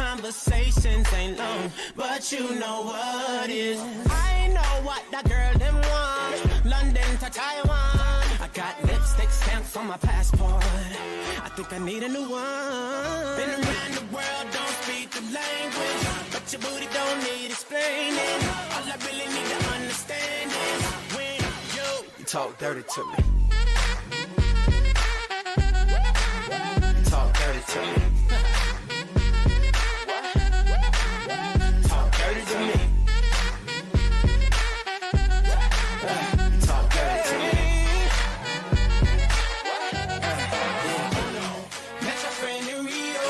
conversations ain't long, but you know what is. I know what that girl them want, London to Taiwan. I got lipstick stamps on my passport, I think I need a new one. Been around the world, don't speak the language, but your booty don't need explaining. All I really need to understand is when you talk dirty to me. Talk dirty to me. Talk dirty to me. Talk dirty to me. Met your friend in Rio.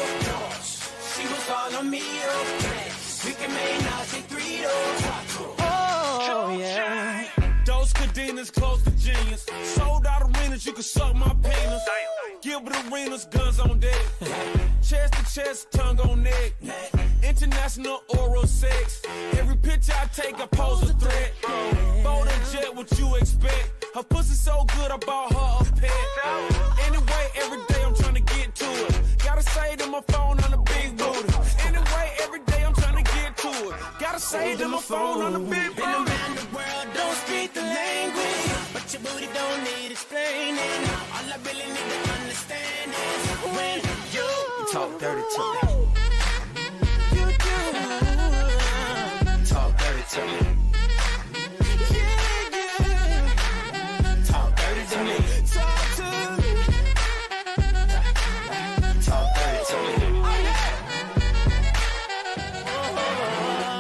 She was all on me. We can make Nazi 3 Oh yeah. Those cadenas close to genius. Sold out arenas, you can suck my penis. Gilbert Arenas, guns on deck. Chest to chest, tongue on neck. International oral sex. Every picture I take, I pose a threat. Bold and jet, what you expect? Her pussy so good, I bought her a pet. Anyway, every day I'm trying to get to it. Gotta say to my phone on the big booty. Anyway, every day I'm trying to get to it. Gotta say to my phone on the big booty. Been around the world, don't speak the language, but your booty don't need explaining. All I really need to understand is when you talk dirty to me. You do. Talk dirty to me. Yeah, yeah. Talk dirty to me. Talk to me. Talk dirty to me.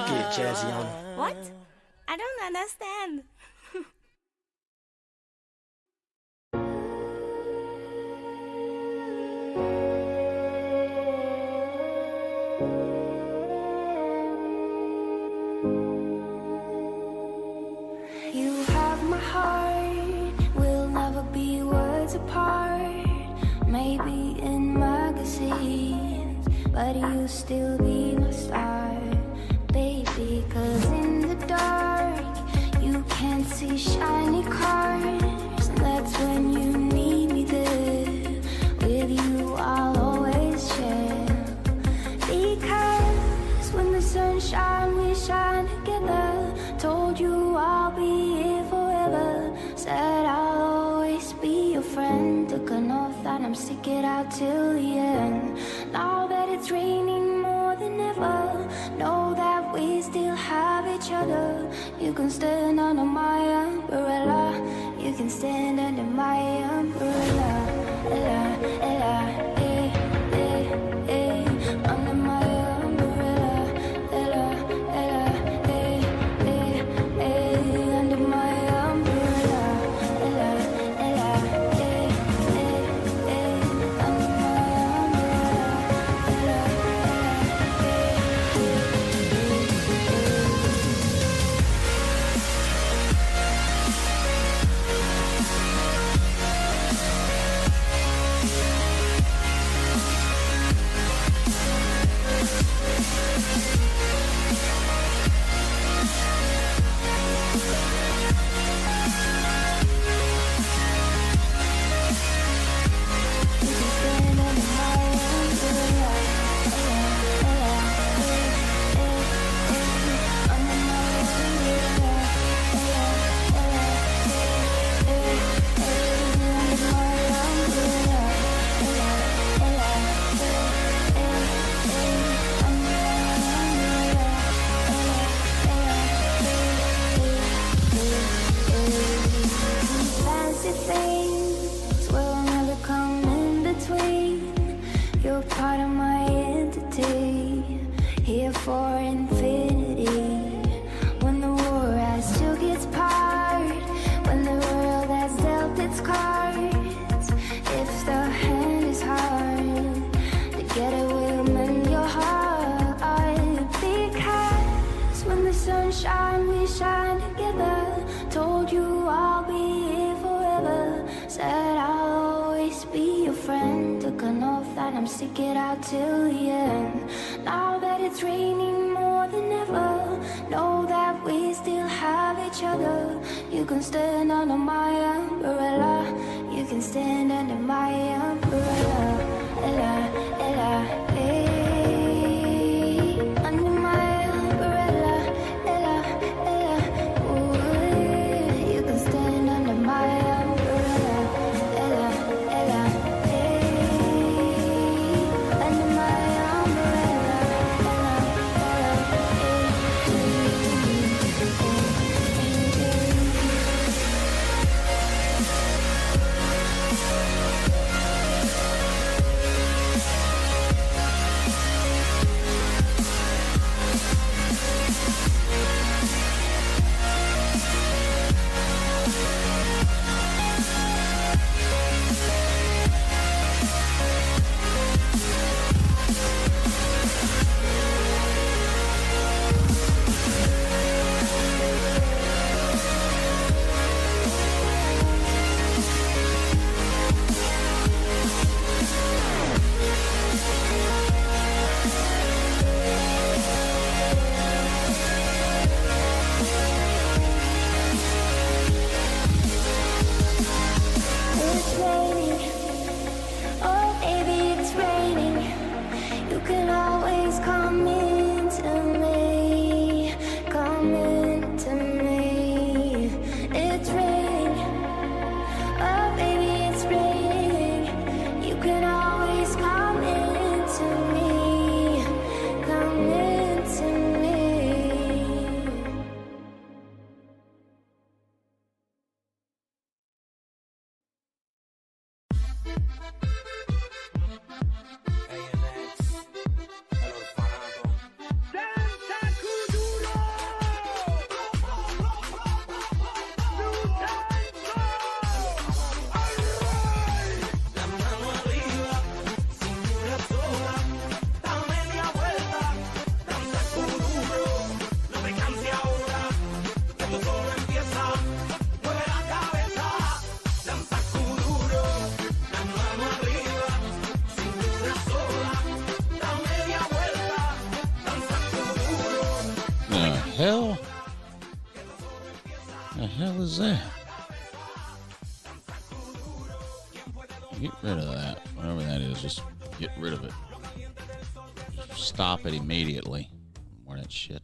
Get jazzy on it. What? I don't understand. You have my heart, we'll never be words apart. Maybe in magazines, but you still be my star, baby. 'Cause in the dark, you can't see shiny cars, and that's when you need me there. With you, I'll always share. Because when the sun shines, we shine together. Told you I'll be here forever. Said I'll always be your friend. Took an oath that I'm stick it out till the end. Now that it's raining more than ever, know that we still have each other. You can stand under my umbrella. You can stand under my umbrella. Ella, ella, eh, eh, eh, under my umbrella. Ella, ella, eh, eh, eh, under my umbrella. Ella, ella, eh, eh, eh, under my umbrella. Ella, fancy things will never come in between. You're part of my entity, here for infinity. When the war has took its part, when the world has dealt its cards, if the hand is hard, together we'll mend your heart. Because when the sun shines, we shine together. Told you I'll be here forever. Said I'll always be your friend. Took an oath that I'm stick it out till the end. Now that it's raining more than ever, know that we still have each other. You can stand under my umbrella. You can stand under my umbrella. Ella, ella, eh. the hell? The hell is that? Get rid of that. Whatever that is, just get rid of it. Just stop it immediately. More of that shit.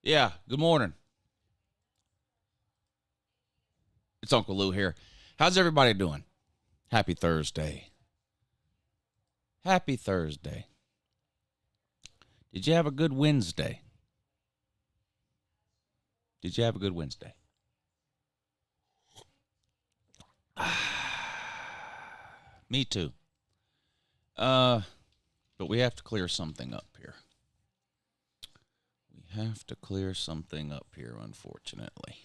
Yeah, good morning. It's Uncle Lou here. How's everybody doing? Happy Thursday. Happy Thursday. Did you have a good Wednesday? Did you have a good Wednesday? Me too. But we have to clear something up here. We have to clear something up here, unfortunately,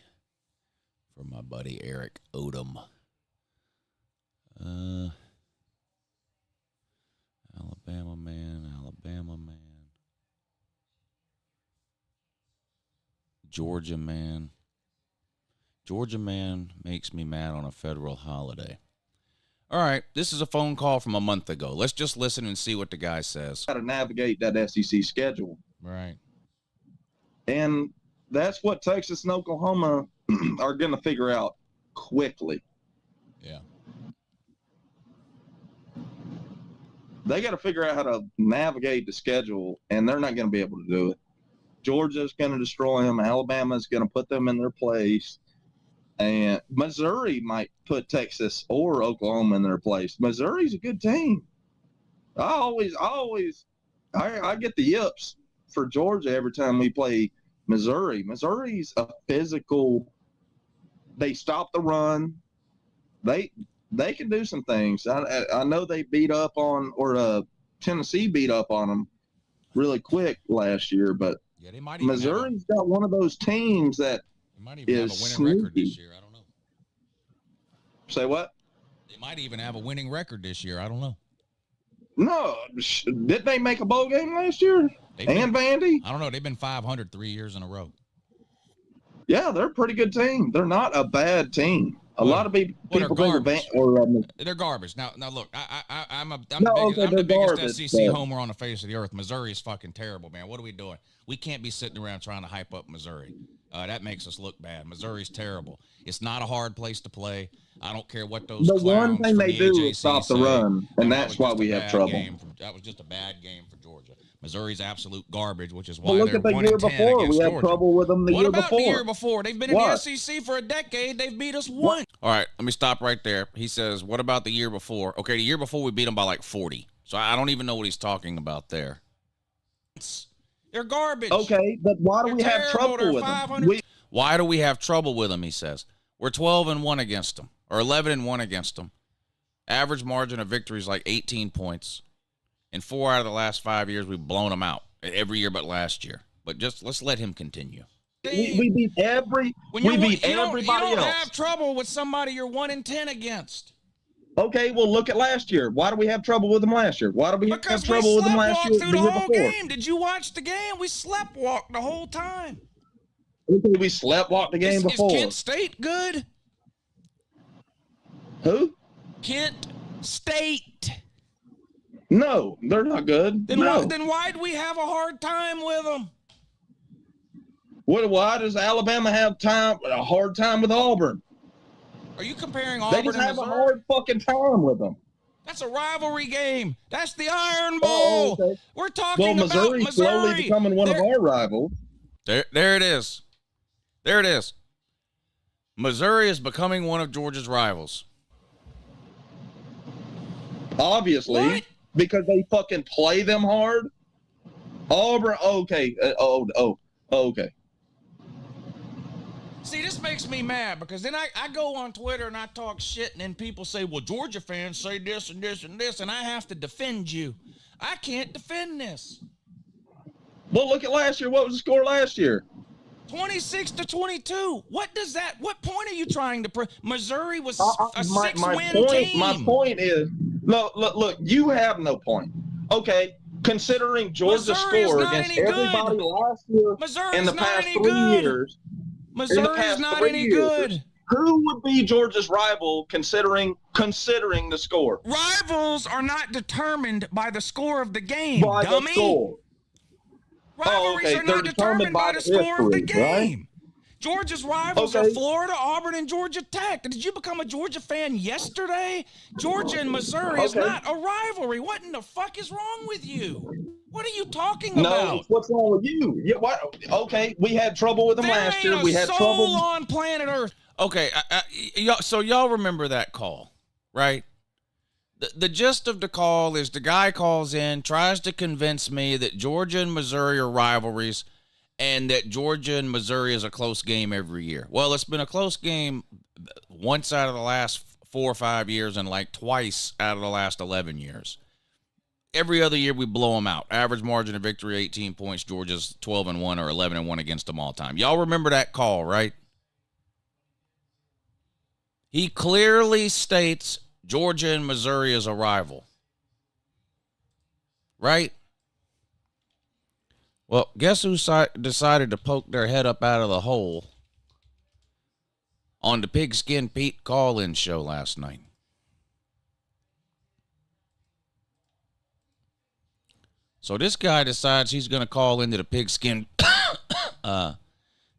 for my buddy Eric Odom. Alabama man, Alabama man. Georgia man. Georgia man makes me mad on a federal holiday. All right, this is a phone call from a month ago. Let's just listen and see what the guy says. How to navigate that SEC schedule. Right. And that's what Texas and Oklahoma are going to figure out quickly. Yeah. they got to figure out how to navigate the schedule, and they're not going to be able to do it. Georgia's going to destroy them. Alabama's going to put them in their place. And Missouri might put Texas or Oklahoma in their place. Missouri's a good team. I get the yips for Georgia every time we play Missouri. Missouri's a physical. They stop the run. They can do some things. I know they beat up on, or Tennessee beat up on them really quick last year, but Yeah, they might Missouri's got one of those teams that they might even have a winning record this year. I don't know. Say what? They might even have a winning record this year. I don't know. No, didn't they make a bowl game last year? Vandy? I don't know. They've been 500 3 years in a row. Yeah, they're a pretty good team. They're not a bad team. A lot of people they're think garbage. They're garbage. Now look, I'm the biggest SEC homer on the face of the earth. Missouri is fucking terrible, man. What are we doing? We can't be sitting around trying to hype up Missouri. That makes us look bad. Missouri's terrible. It's not a hard place to play. I don't care what those. The one thing they do AJC is stop the say, run, and that's why we have trouble. That was just a bad game for Georgia. Missouri's absolute garbage, which is why look they're at the 1-10 year before. against We had Georgia. trouble with them the year before. What about the year before? They've been in the SEC for a decade. They've beat us once. All right, let me stop right there. He says, what about the year before? Okay, the year before we beat them by like 40. So I don't even know what he's talking about there. They're garbage. Okay, but why do we have trouble with them? Why do we have trouble with them, he says. We're 12-1 against them, or 11-1 against them. Average margin of victory is like 18 points. In 4 out of the last 5 years, we've blown them out. Every year but last year. But just let's let him continue. We beat everybody else. You don't have trouble with somebody you're 1-10 against. Okay, well, look at last year. Why do we have trouble with them last year? Why do we have trouble with them last year? Because we sleepwalked through the whole game. Did you watch the game? We sleptwalked the whole time. Okay, we sleptwalked the game before. Is Kent State good? Who? Kent State. No, they're not good. Then why'd we have a hard time with them? Why does Alabama have a hard time with Auburn? Are you comparing Auburn They just and have Missouri? a hard fucking time with them. That's a rivalry game. That's the Iron Bowl. Okay. We're talking about Missouri's slowly becoming one of our rivals. There it is. There it is. Missouri is becoming one of Georgia's rivals. Obviously. What? Because they fucking play them hard. Auburn, okay. Okay. See, this makes me mad because then I go on Twitter and I talk shit and then people say, well, Georgia fans say this and this and this, and I have to defend you. I can't defend this. Well, look at last year. What was the score last year? 26-22. What point are you trying to prove? Missouri was a six-win team. My point is, look, you have no point. Okay, considering Georgia's score against everybody last year in the past 3 years. Missouri's not any good. Who would be Georgia's rival considering the score? Rivals are not determined by the score of the game, by dummy. The score. Rivalries are not determined by the score of the game. Right? Georgia's rivals are Florida, Auburn, and Georgia Tech. Did you become a Georgia fan yesterday? Georgia and Missouri is not a rivalry. What in the fuck is wrong with you? What are you talking about? No, what's wrong with you? Yeah, what? Okay, we had trouble with them last year. We had trouble on planet Earth. Okay, so y'all remember that call, right? The gist of the call is the guy calls in, tries to convince me that Georgia and Missouri are rivalries and that Georgia and Missouri is a close game every year. Well, it's been a close game once out of the last 4 or 5 years and like twice out of the last 11 years. Every other year we blow them out. Average margin of victory, 18 points. Georgia's 12-1 or 11-1 against them all time. Y'all remember that call, right? He clearly states Georgia and Missouri is a rival. Right? Well, guess who decided to poke their head up out of the hole on the Pigskin Pete call-in show last night? So this guy decides he's going to call into the Pigskin.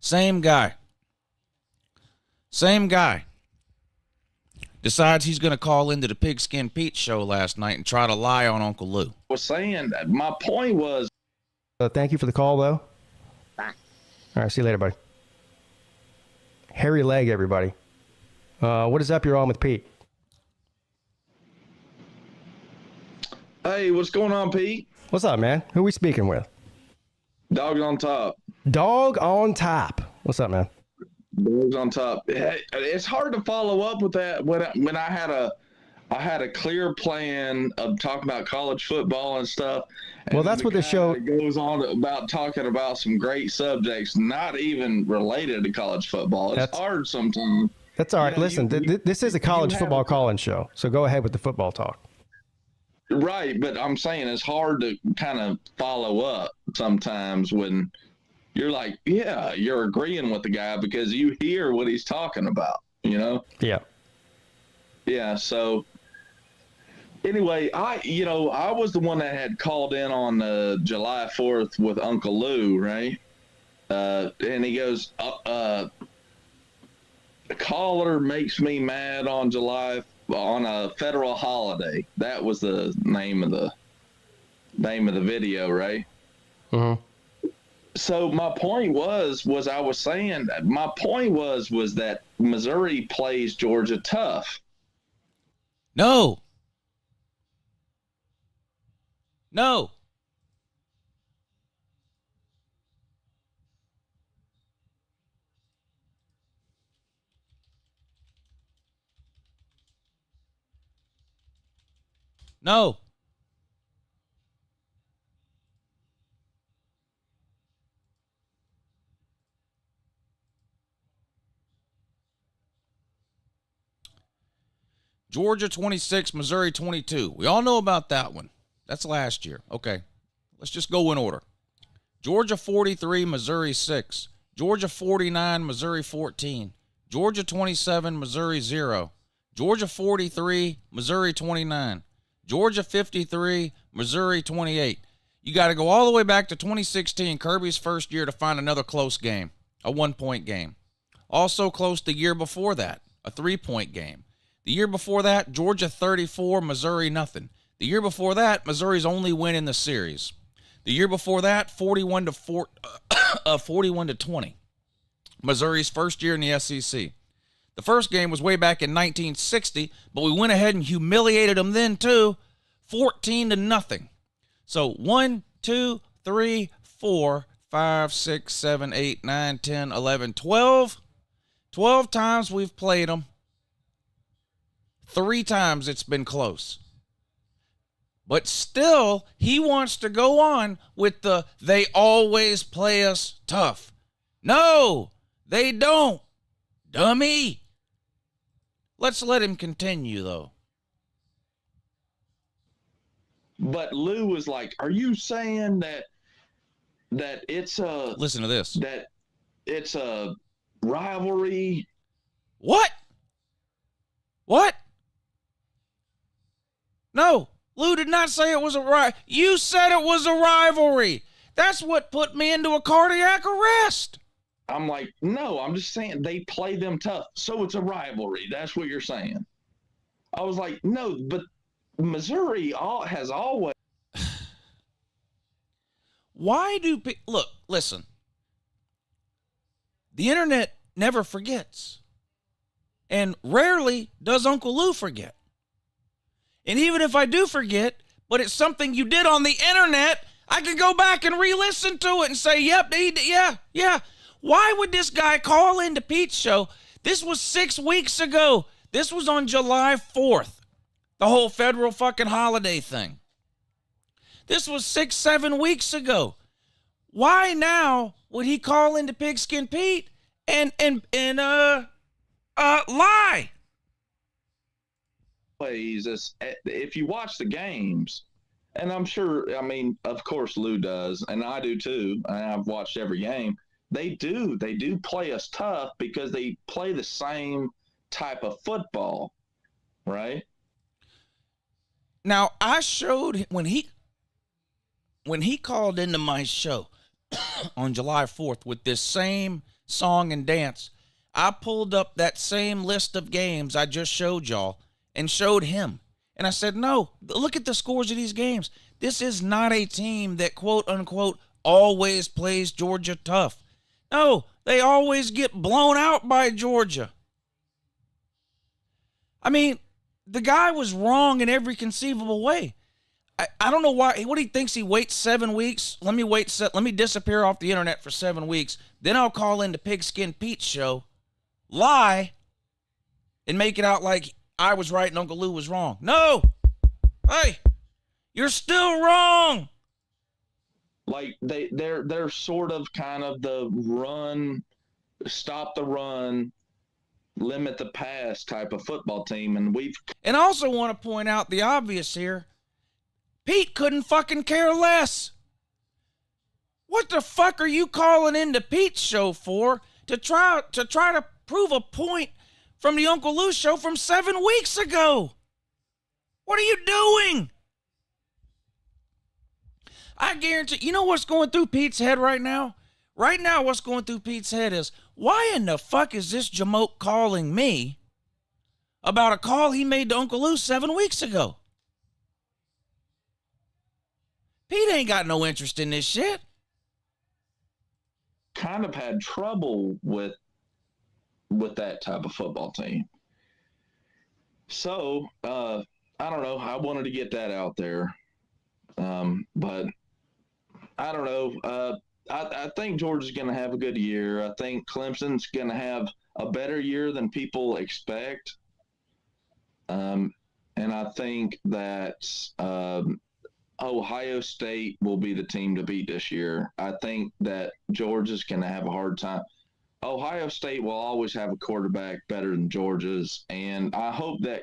Same guy. decides he's going to call into the Pigskin Pete show last night and try to lie on Uncle Lou. Was saying that my point was. Thank you for the call, though. Bye. All right, see you later, buddy. Hairy leg, everybody. What is up? You're on with Pete. Hey, what's going on, Pete? What's up, man? Who are we speaking with? Dog on top. Dog on top. What's up, man? Dogs on top. It's hard to follow up with that when I had a clear plan of talking about college football and stuff. Well, that's what the show goes on about, talking about some great subjects, not even related to college football. It's hard sometimes. That's all right. Listen, this is a college football call-in show, so go ahead with the football talk. Right, but I'm saying it's hard to kind of follow up sometimes when you're like, yeah, you're agreeing with the guy because you hear what he's talking about, you know? Yeah. Yeah, so anyway, I was the one that had called in on July 4th with Uncle Lou, right? And he goes, the caller makes me mad on a federal holiday. That was the name of the video, right? Mm-hmm. So my point was that Missouri plays Georgia tough. No. No. Georgia 26, Missouri 22. We all know about that one. That's last year. Okay. Let's just go in order. Georgia 43, Missouri 6. Georgia 49, Missouri 14. Georgia 27, Missouri 0. Georgia 43, Missouri 29. Georgia 53, Missouri 28. You got to go all the way back to 2016, Kirby's first year, to find another close game, a 1-point game. Also close the year before that, a 3-point game. The year before that, Georgia 34, Missouri nothing. The year before that, Missouri's only win in the series. The year before that, 41 to 20. Missouri's first year in the SEC. The first game was way back in 1960, but we went ahead and humiliated them then too, 14 to nothing. So 1, 2, 3, 4, 5, 6, 7, 8, 9, 10, 11, 12. 12 times we've played them. 3 times it's been close. But still, he wants to go on with they always play us tough. No, they don't. Dummy. Let's let him continue, though. But Lou was like, are you saying that it's a... Listen to this. That it's a rivalry? What? No, Lou did not say it was a rivalry. You said it was a rivalry. That's what put me into a cardiac arrest. I'm like, no, I'm just saying they play them tough. So it's a rivalry. That's what you're saying. I was like, no, but Missouri has always. Why do people... Look, listen. The internet never forgets. And rarely does Uncle Lou forget. And even if I do forget, but it's something you did on the internet, I can go back and re-listen to it and say, yep, yeah. Why would this guy call into Pete's show? This was 6 weeks ago. This was on July 4th. The whole federal fucking holiday thing. This was 6-7 weeks ago. Why now would he call into Pigskin Pete and lie? If you watch the games, and I'm sure, I mean, of course Lou does, and I do too, and I've watched every game. They do play us tough because they play the same type of football, right? Now, I showed when he called into my show on July 4th with this same song and dance, I pulled up that same list of games I just showed y'all and showed him. And I said, no, look at the scores of these games. This is not a team that, quote unquote, always plays Georgia tough. No, they always get blown out by Georgia. I mean, the guy was wrong in every conceivable way. I don't know why. What he thinks he waits 7 weeks. Let me disappear off the internet for 7 weeks. Then I'll call into Pigskin Pete's show, lie, and make it out like I was right and Uncle Lou was wrong. No. Hey, you're still wrong. Like they're sort of kind of the run, stop the run, limit the pass type of football team. And I also want to point out the obvious here. Pete couldn't fucking care less. What the fuck are you calling into Pete's show for? To try to prove a point from the Uncle Lou show from 7 weeks ago? What are you doing? I guarantee, you know what's going through Pete's head right now? Right now, what's going through Pete's head is, why in the fuck is this jamoke calling me about a call he made to Uncle Lou 7 weeks ago? Pete ain't got no interest in this shit. Kind of had trouble with that type of football team. So, I don't know. I wanted to get that out there. But I don't know. I think Georgia's going to have a good year. I think Clemson's going to have a better year than people expect. And I think that Ohio State will be the team to beat this year. I think that Georgia's going to have a hard time. Ohio State will always have a quarterback better than Georgia's, and I hope that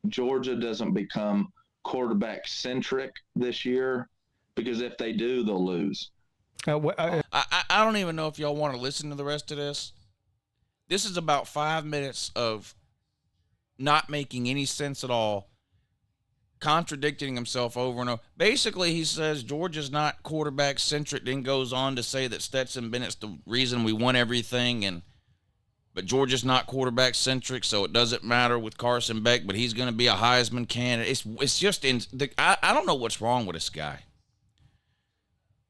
Georgia doesn't become quarterback-centric this year, because if they do, they'll lose. I don't even know if y'all want to listen to the rest of this. This is about 5 minutes of not making any sense at all, contradicting himself over and over. Basically, he says Georgia's not quarterback-centric, then goes on to say that Stetson Bennett's the reason we won everything, but Georgia's not quarterback-centric, so it doesn't matter with Carson Beck, but he's going to be a Heisman candidate. It's just, I don't know what's wrong with this guy.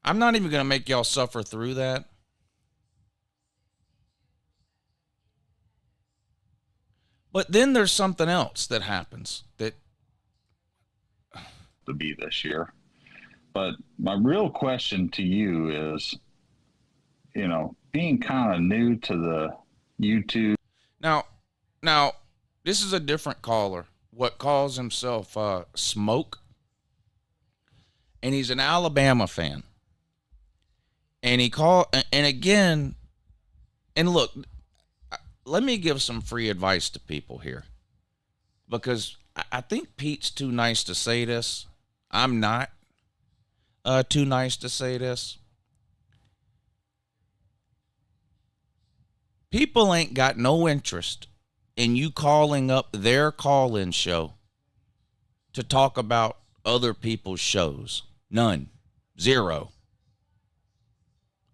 I'm not even going to make y'all suffer through that. But then there's something else that happens that to be this year. But my real question to you is, being kind of new to the YouTube. Now, this is a different caller. What calls himself Smoke. And he's an Alabama fan. And look, let me give some free advice to people here. Because I think Pete's too nice to say this. I'm not too nice to say this. People ain't got no interest in you calling up their call-in show to talk about other people's shows. None. Zero.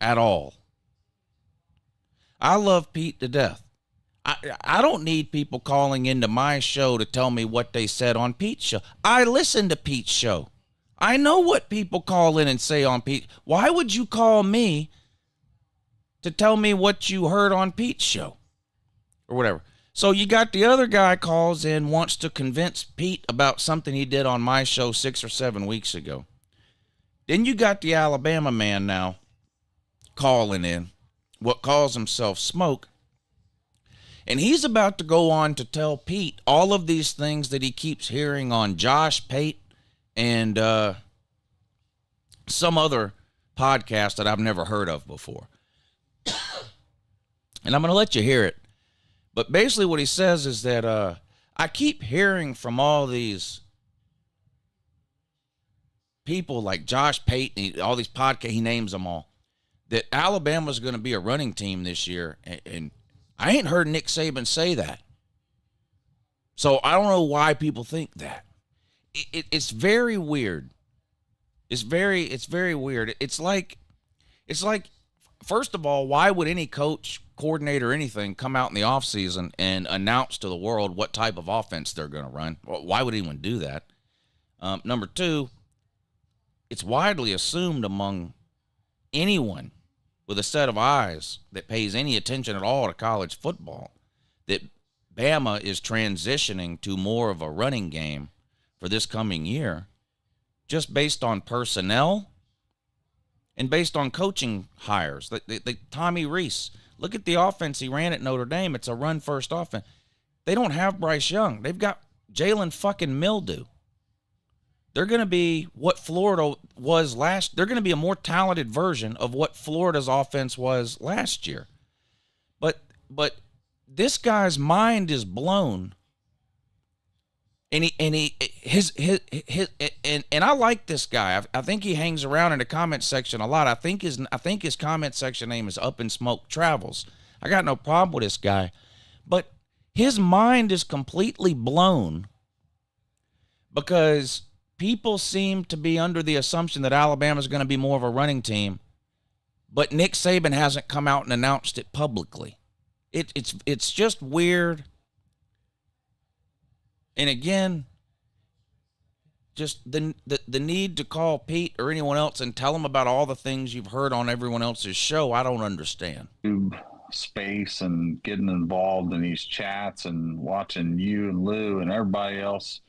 At all. I love Pete to death. I don't need people calling into my show to tell me what they said on Pete's show. I listen to Pete's show. I know what people call in and say on Pete. Why would you call me to tell me what you heard on Pete's show? Or whatever. So you got the other guy calls in, wants to convince Pete about something he did on my show 6 or 7 weeks ago. Then you got the Alabama man now calling in, what calls himself Smoke. And he's about to go on to tell Pete all of these things that he keeps hearing on Josh Pate and some other podcast that I've never heard of before. And I'm going to let you hear it. But basically what he says is that I keep hearing from all these people like Josh Pate and all these podcasts, he names them all, that Alabama's going to be a running team this year. And I ain't heard Nick Saban say that. So I don't know why people think that. It's very weird. It's very weird. It's like first of all, why would any coach, coordinator, anything come out in the offseason and announce to the world what type of offense they're going to run? Why would anyone do that? Number two, it's widely assumed among anyone with a set of eyes that pays any attention at all to college football that Bama is transitioning to more of a running game for this coming year, just based on personnel and based on coaching hires. Tommy Rees, look at the offense he ran at Notre Dame. It's a run-first offense. They don't have Bryce Young. They've got Jalen fucking Mildew. They're going to be what Florida was last. They're going to be a more talented version of what Florida's offense was last year. But this guy's mind is blown. And I like this guy. I think he hangs around in the comment section a lot. I think his comment section name is Up in Smoke Travels. I got no problem with this guy, but his mind is completely blown because people seem to be under the assumption that Alabama's going to be more of a running team, but Nick Saban hasn't come out and announced it publicly. It's just weird. And again, just the need to call Pete or anyone else and tell them about all the things you've heard on everyone else's show, I don't understand. Space and getting involved in these chats and watching you and Lou and everybody else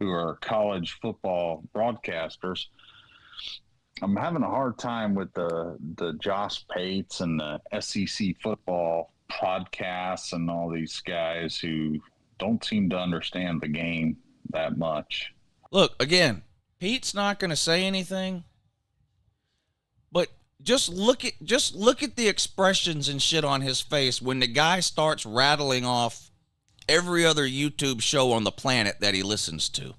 who are college football broadcasters. I'm having a hard time with the Josh Pates and the SEC football podcasts and all these guys who don't seem to understand the game that much. Look, again, Pete's not going to say anything, but just look at the expressions and shit on his face when the guy starts rattling off every other YouTube show on the planet that he listens to.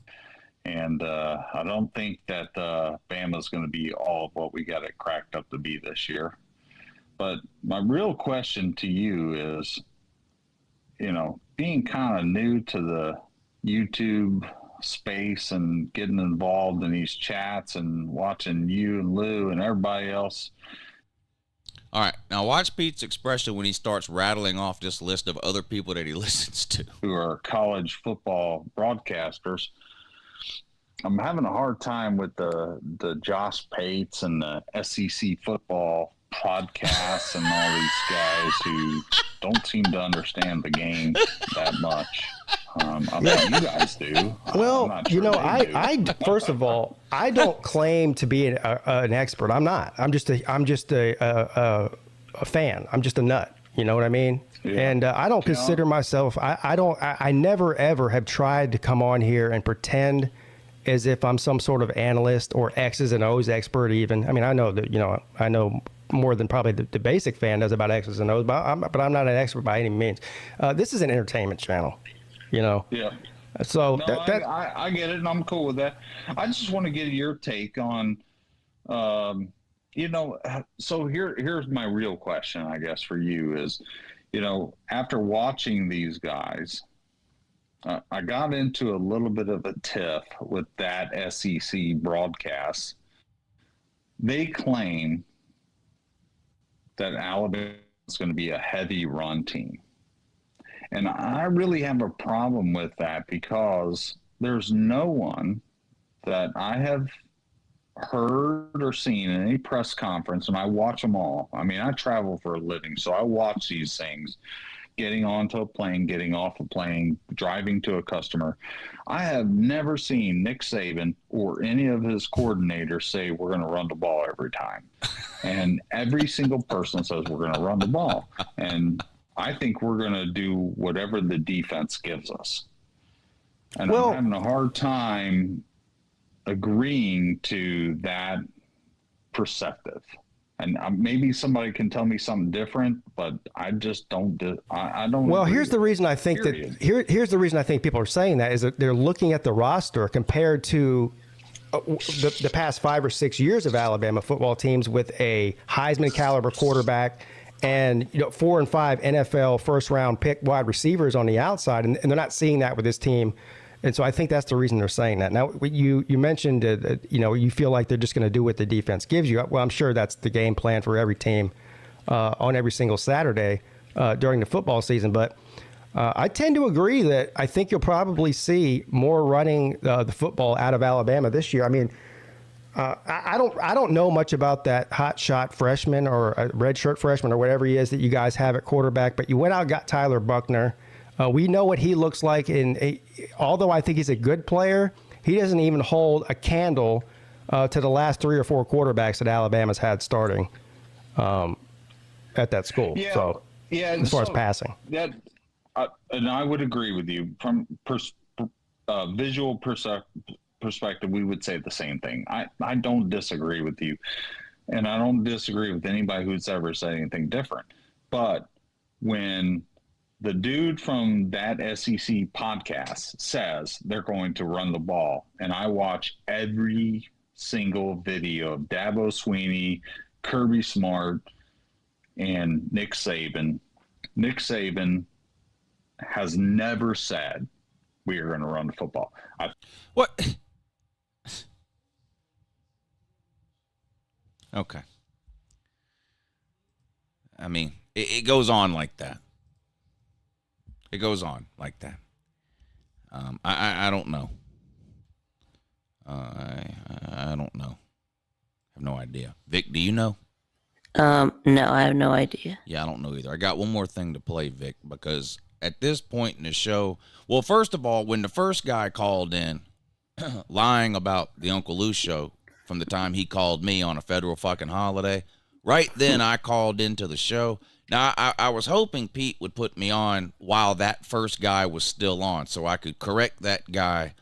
And I don't think that Bama's going to be all of what we got it cracked up to be this year. But my real question to you is, being kind of new to the YouTube space and getting involved in these chats and watching you and Lou and everybody else. All right, now watch Pete's expression when he starts rattling off this list of other people that he listens to. Who are college football broadcasters. I'm having a hard time with the Josh Pates and the SEC football podcasts and all these guys who don't seem to understand the game that much. I bet you guys do. Well, Sure I first of all, I don't claim to be an expert. I'm not. I'm just a fan. I'm just a nut. You know what I mean? Yeah. And I don't consider myself. I never ever have tried to come on here and pretend as if I'm some sort of analyst or X's and O's expert. Even I mean, I know that I know more than probably the basic fan does about X's and O's, but I'm not an expert by any means. This is an entertainment channel. Yeah. So no, I get it, and I'm cool with that. I just want to get your take on, so here's my real question, I guess, for you is, after watching these guys, I got into a little bit of a tiff with that SEC broadcast. They claim that Alabama is going to be a heavy run team. And I really have a problem with that because there's no one that I have heard or seen in any press conference, and I watch them all. I mean, I travel for a living, so I watch these things, getting onto a plane, getting off a plane, driving to a customer. I have never seen Nick Saban or any of his coordinators say we're going to run the ball every time. And every single person says we're going to run the ball. And I think we're going to do whatever the defense gives us. And I'm having a hard time agreeing to that perspective. And maybe somebody can tell me something different, but I just don't. I don't. Well, here's the reason I think here's the reason I think people are saying that is that they're looking at the roster compared to the past 5 or 6 years of Alabama football teams with a Heisman caliber quarterback and 4 and 5 NFL first round pick wide receivers on the outside, and they're not seeing that with this team. And so I think that's the reason they're saying that. Now, you mentioned that, you feel like they're just going to do what the defense gives you. Well, I'm sure that's the game plan for every team. on every single Saturday during the football season. But I tend to agree that I think you'll probably see more running the football out of Alabama this year. I mean, I don't know much about that hot shot freshman or a red shirt freshman or whatever he is that you guys have at quarterback, but you went out and got Tyler Buckner. We know what he looks like. Although I think he's a good player, he doesn't even hold a candle to the last 3 or 4 quarterbacks that Alabama's had starting at that school. Yeah, so, as far as passing. That, and I would agree with you. From visual perspective, we would say the same thing. I don't disagree with you, and I don't disagree with anybody who's ever said anything different. But when the dude from that SEC podcast says they're going to run the ball, and I watch every single video of Dabo Swinney, Kirby Smart, and Nick Saban. Nick Saban has never said we are going to run the football. What? Okay. I mean, it goes on like that. It goes on like that. I don't know. I don't know. I have no idea. Vic, do you know? No, I have no idea. Yeah, I don't know either. I got one more thing to play, Vic, because at this point in the show, well, first of all, when the first guy called in lying about the Uncle Lou show from the time he called me on a federal fucking holiday, right then I called into the show. Now, I was hoping Pete would put me on while that first guy was still on so I could correct that guy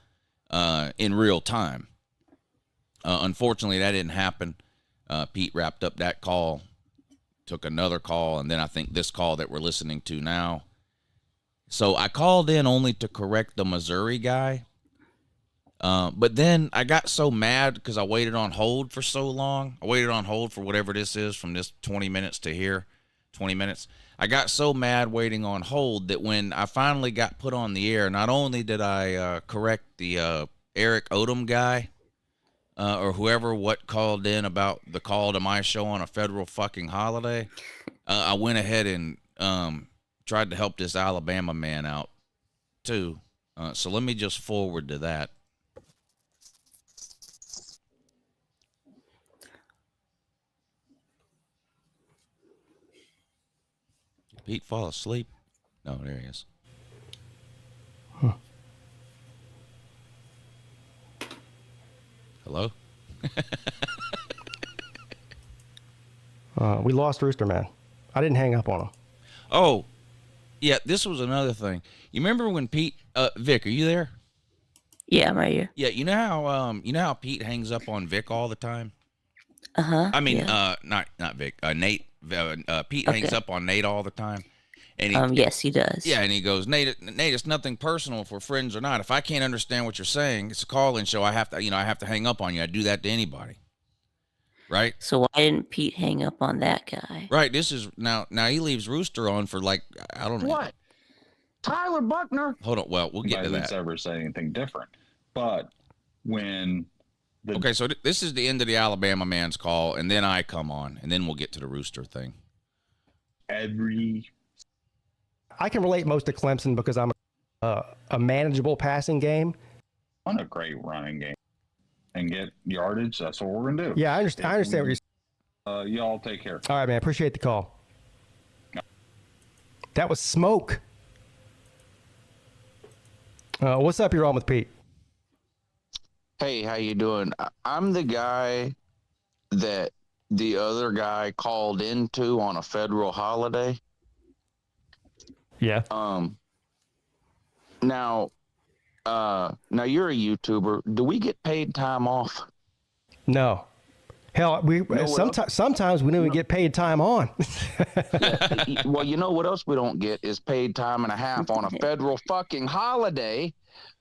in real time. Unfortunately, that didn't happen. Pete wrapped up that call, took another call, and then I think this call that we're listening to now. So I called in only to correct the Missouri guy. But then I got so mad because I waited on hold for so long. I waited on hold for whatever this is from this 20 minutes to here. 20 minutes. I got so mad waiting on hold that when I finally got put on the air, not only did I correct the Eric Odom guy or whoever what called in about the call to my show on a federal fucking holiday, I went ahead and tried to help this Alabama man out too. So let me just forward to that. Pete fall asleep? No, there he is. Huh. Hello? We lost Rooster Man. I didn't hang up on him. Oh, yeah, this was another thing. You remember when Pete, Vic, are you there? Yeah, I'm right here. Yeah, you know how Pete hangs up on Vic all the time? Uh-huh. I mean, yeah. not Vic, Nate. Pete hangs up on Nate all the time. And yes, he does. Yeah, and he goes, Nate, it's nothing personal if we're friends or not. If I can't understand what you're saying, it's a call-in show. I have to hang up on you. I do that to anybody. Right? So why didn't Pete hang up on that guy? Right. This is now he leaves Rooster on for like, I don't know. What? Tyler Buckner? Hold on. Well, we'll get to that. Ever say anything different. But when okay, so this is the end of the Alabama man's call, and then I come on, and then we'll get to the Rooster thing. I can relate most to Clemson because I'm a manageable passing game. On a great running game and get yardage, that's what we're going to do. Yeah, I understand what you're saying. Y'all take care. All right, man. Appreciate the call. That was smoke. What's up? You're on with Pete. Hey, how you doing? I'm the guy that the other guy called into on a federal holiday. Yeah. Now you're a YouTuber. Do we get paid time off? No. Hell, sometimes we don't even get paid time on. Yeah, well, you know what else we don't get is paid time and a half on a federal fucking holiday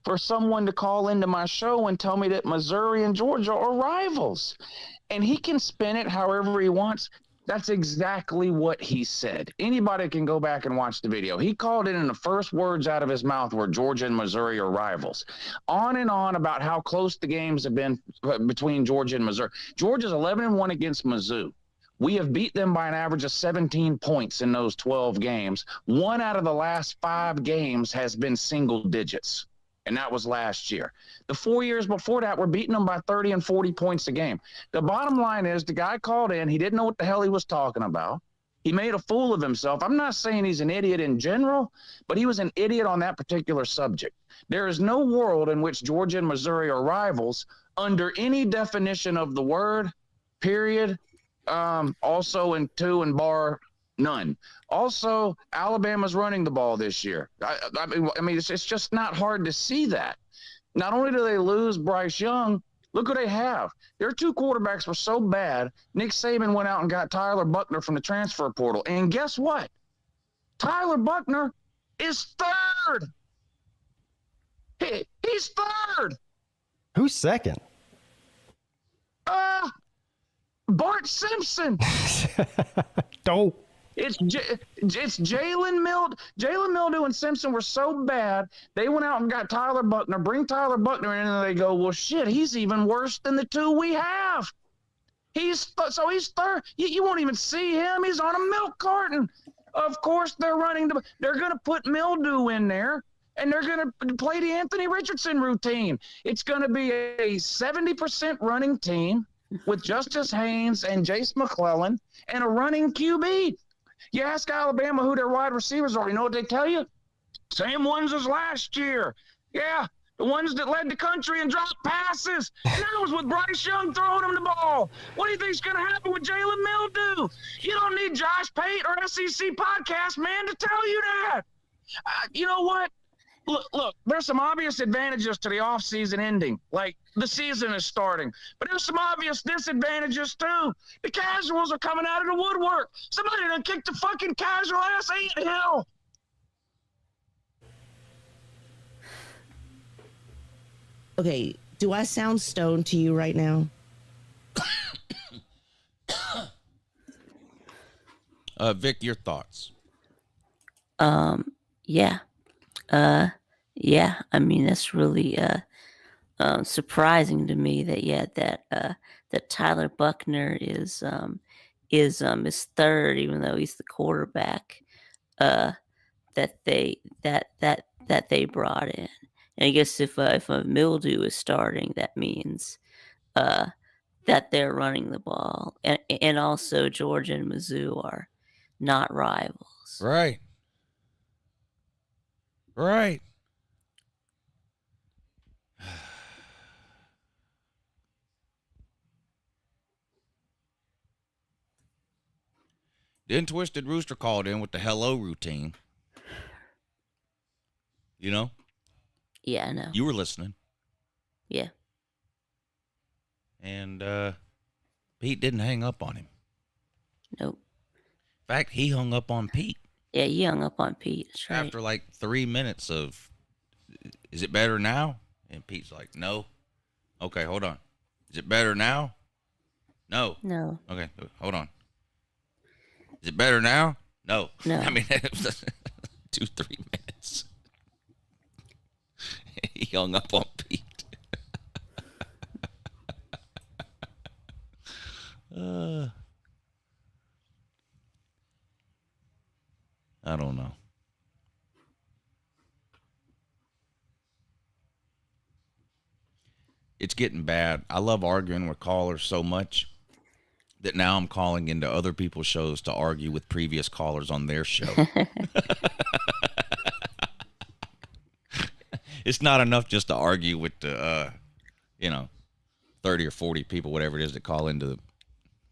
for someone to call into my show and tell me that Missouri and Georgia are rivals. And he can spin it however he wants. That's exactly what he said. Anybody can go back and watch the video. He called it, and the first words out of his mouth were Georgia and Missouri are rivals. On and on about how close the games have been between Georgia and Missouri. Georgia's 11-1 against Mizzou. We have beat them by an average of 17 points in those 12 games. 1 out of the last 5 games has been single digits, and that was last year. The 4 years before that, we're beating them by 30 and 40 points a game. The bottom line is the guy called in. He didn't know what the hell he was talking about. He made a fool of himself. I'm not saying he's an idiot in general, but he was an idiot on that particular subject. There is no world in which Georgia and Missouri are rivals under any definition of the word, period. Also in 2 and bar none. Also, Alabama's running the ball this year. I mean, it's just not hard to see that. Not only do they lose Bryce Young, look who they have. Their 2 quarterbacks were so bad, Nick Saban went out and got Tyler Buckner from the transfer portal. And guess what? Tyler Buckner is 3rd. He's 3rd. Who's second? Bart Simpson. Don't. It's Jalen Mildew. Jalen Mildew and Simpson were so bad, they went out and got Tyler Buckner. Bring Tyler Buckner in, and they go, well, shit, he's even worse than the 2 we have. He's 3rd. You won't even see him. He's on a milk carton. Of course, they're going to put Mildew in there, and they're going to play the Anthony Richardson routine. It's going to be a 70% running team with Justice Haynes and Jace McClellan and a running QB. You ask Alabama who their wide receivers are, you know what they tell you? Same ones as last year. Yeah, the ones that led the country and dropped passes. And that was with Bryce Young throwing them the ball. What do you think's going to happen with Jalen Mildew? You don't need Josh Pate or SEC Podcast, man, to tell you that. You know what? Look, there's some obvious advantages to the offseason ending. Like, the season is starting. But there's some obvious disadvantages, too. The casuals are coming out of the woodwork. Somebody done kicked the fucking casual ass anthill. Okay, do I sound stoned to you right now? Vic, your thoughts? Yeah. Yeah, I mean, that's really surprising to me that Tyler Buckner is 3rd, even though he's the quarterback that they brought in. And I guess if a Mildew is starting, that means that they're running the ball, and also Georgia and Mizzou are not rivals. Right. Right. Then Twisted Rooster called in with the hello routine. You know? Yeah, I know. You were listening. Yeah. And Pete didn't hang up on him. Nope. In fact, he hung up on Pete. Yeah, he hung up on Pete. That's right. After like 3 minutes of, is it better now? And Pete's like, no. Okay, hold on. Is it better now? No. No. Okay, hold on. Is it better now? No. No. I mean, it was 2-3 minutes. He hung up on Pete. I don't know. It's getting bad. I love arguing with callers so much that now I'm calling into other people's shows to argue with previous callers on their show. It's not enough just to argue with the, 30 or 40 people, whatever it is, that call into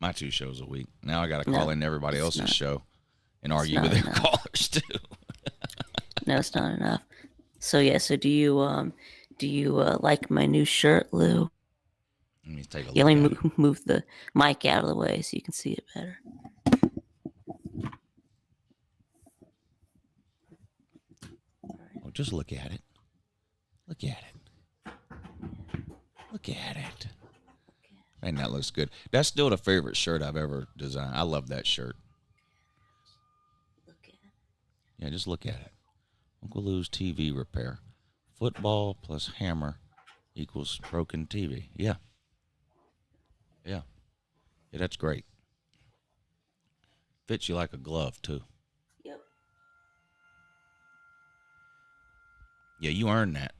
my 2 shows a week. Now I got to call into everybody else's show and argue with their callers too. No, it's not enough. So yeah, so do you like my new shirt, Lou? Let me take a look. You let me move the mic out of the way so you can see it better. Well, just look at it. Look at it. Look at it. And that looks good. That's still the favorite shirt I've ever designed. I love that shirt. Look at it. Yeah, just look at it. Uncle Lou's TV repair. Football plus hammer equals broken TV. Yeah. Yeah. Yeah, that's great. Fits you like a glove, too. Yep. Yeah, you earned that.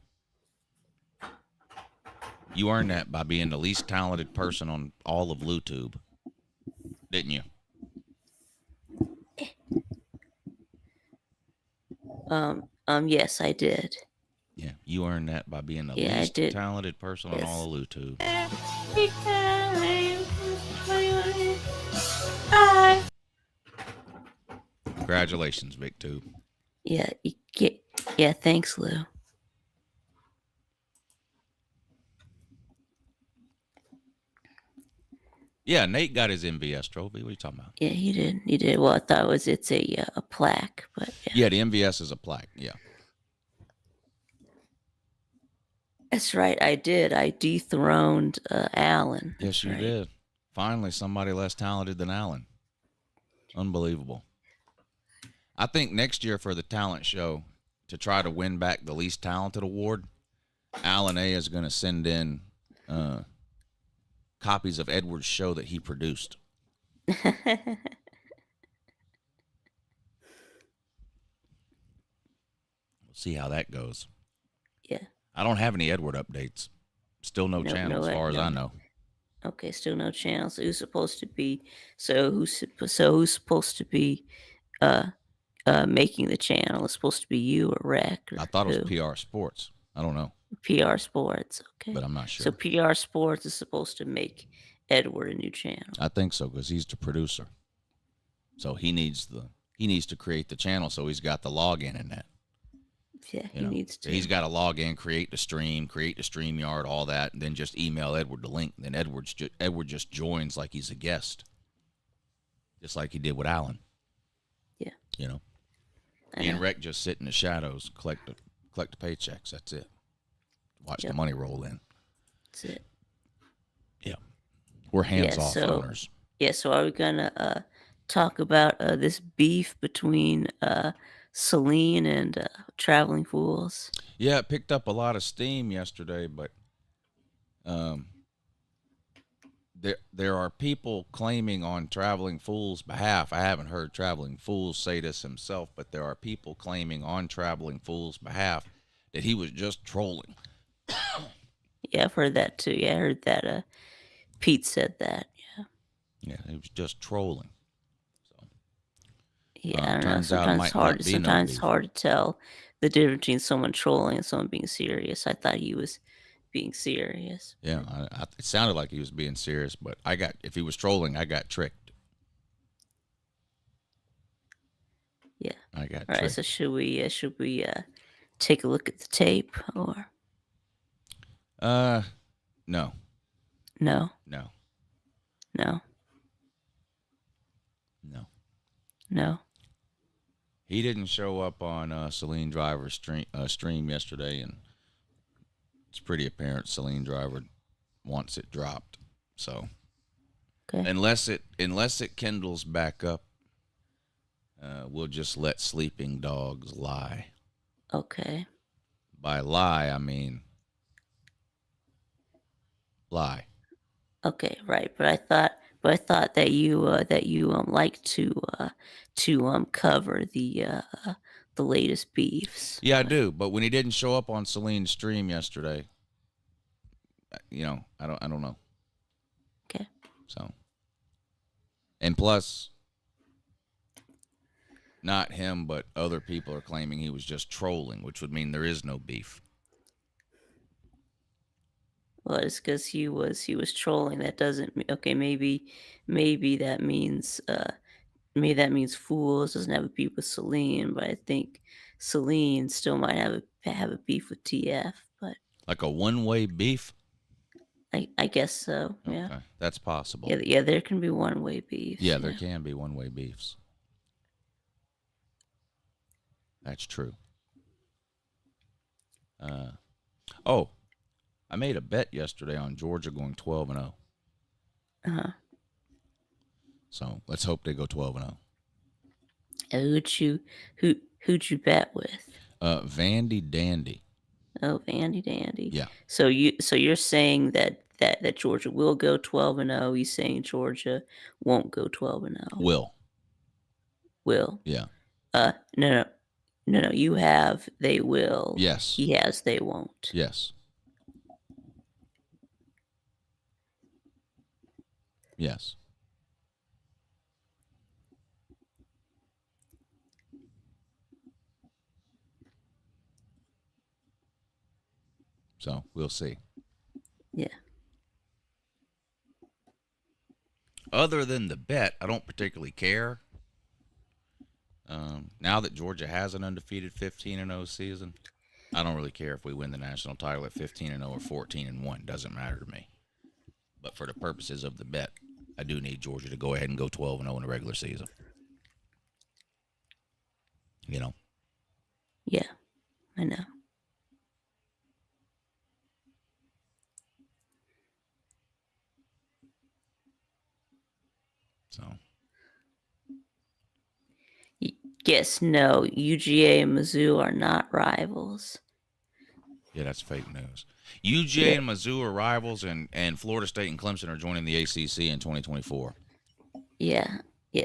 You earned that by being the least talented person on all of LouTube, didn't you? Yes, I did. Yeah, you earned that by being the Yeah, I least did. talented person on all of LouTube. Congratulations, Viktube. Yeah, yeah, thanks, Lou. Yeah, Nate got his MVS trophy. What are you talking about? Yeah, he did. He did. Well, I thought it's a plaque, but yeah. Yeah, the MVS is a plaque. Yeah. That's right. I did. I dethroned Alan. Yes, you did. Finally, somebody less talented than Alan. Unbelievable. I think next year for the talent show, to try to win back the least talented award, Alan A is going to send in copies of Edward's show that he produced. We'll see how that goes. Yeah. I don't have any Edward updates. Still no channel as far as I know. Okay, still no channel. So who's supposed to be? Who's supposed to be making the channel? It's supposed to be you or Rec. Or I thought it who? was PR Sports. I don't know. PR Sports. Okay, but I'm not sure. So PR Sports is supposed to make Edward a new channel. I think so because he's the producer. So he needs to create the channel. So he's got the login in that. Yeah, he needs to. He's got to log in, create the stream, create the StreamYard, all that, and then just email Edward the link. Then Edward just joins like he's a guest, just like he did with Alan. Yeah. You know, he and Rec just sit in the shadows, collect the paychecks. That's it. Watch the money roll in. That's it. Yeah, we're hands-off owners. Yeah. So are we gonna talk about this beef between Celine and Traveling Fools? Yeah, it picked up a lot of steam yesterday, but there are people claiming on Traveling Fools' behalf. I haven't heard Traveling Fools say this himself, but there are people claiming on Traveling Fools' behalf that he was just trolling. Yeah, I've heard that too. Yeah, I heard that Pete said that. Yeah. Yeah, he was just trolling. Yeah, I don't know. Sometimes it's hard to tell the difference between someone trolling and someone being serious. I thought he was being serious. Yeah, it sounded like he was being serious, but if he was trolling, I got tricked. Yeah. I got All right, tricked. so should we take a look at the tape or? No. No. No. No. No. No. He didn't show up on Celine Driver's stream yesterday, and it's pretty apparent Celine Driver wants it dropped. So, okay. unless it kindles back up, we'll just let sleeping dogs lie. Okay. By lie, I mean lie. Okay, right. But I thought that you like to cover the latest beefs. Yeah, I do. But when he didn't show up on Celine's stream yesterday, I don't know. Okay. So, and plus, not him, but other people are claiming he was just trolling, which would mean there is no beef. Well, it's because he was trolling. That doesn't. Okay, maybe that means Fools doesn't have a beef with Celine, but I think Celine still might have a beef with TF. But like a one-way beef. I guess so. Yeah. Okay, that's possible. Yeah. There can be one-way beefs. Yeah, there can be one-way beefs. That's true. I made a bet yesterday on Georgia going 12-0. Uh-huh. So let's hope they go 12-0. Who'd you bet with? Vandy Dandy. Oh, Vandy Dandy. Yeah. So you're saying that Georgia will go 12-0. He's saying Georgia won't go 12-0. Will. Will. Yeah. No. You have, they will. Yes. He has, they won't. Yes. Yes. So we'll see. Yeah. Other than the bet, I don't particularly care. Now that Georgia has an undefeated 15-0 season, I don't really care if we win the national title at 15-0 or 14-1. Doesn't matter to me. But for the purposes of the bet, I do need Georgia to go ahead and go 12-0 in the regular season. You know? Yeah, I know. So. Yes, no, UGA and Mizzou are not rivals. Yeah, that's fake news. UGA and Mizzou are rivals, and Florida State and Clemson are joining the ACC in 2024. Yeah.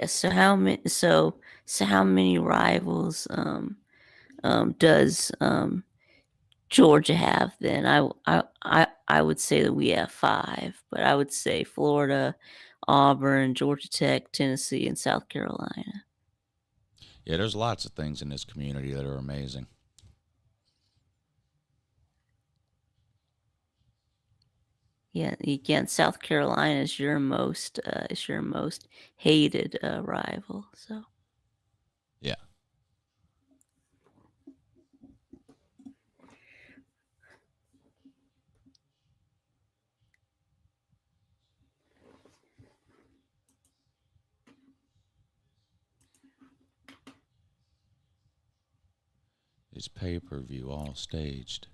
So how many? So how many rivals does Georgia have? Then I would say that we have 5, but I would say Florida, Auburn, Georgia Tech, Tennessee, and South Carolina. Yeah, there's lots of things in this community that are amazing. Yeah, again, South Carolina is your most hated rival. So yeah, it's pay-per-view, all staged.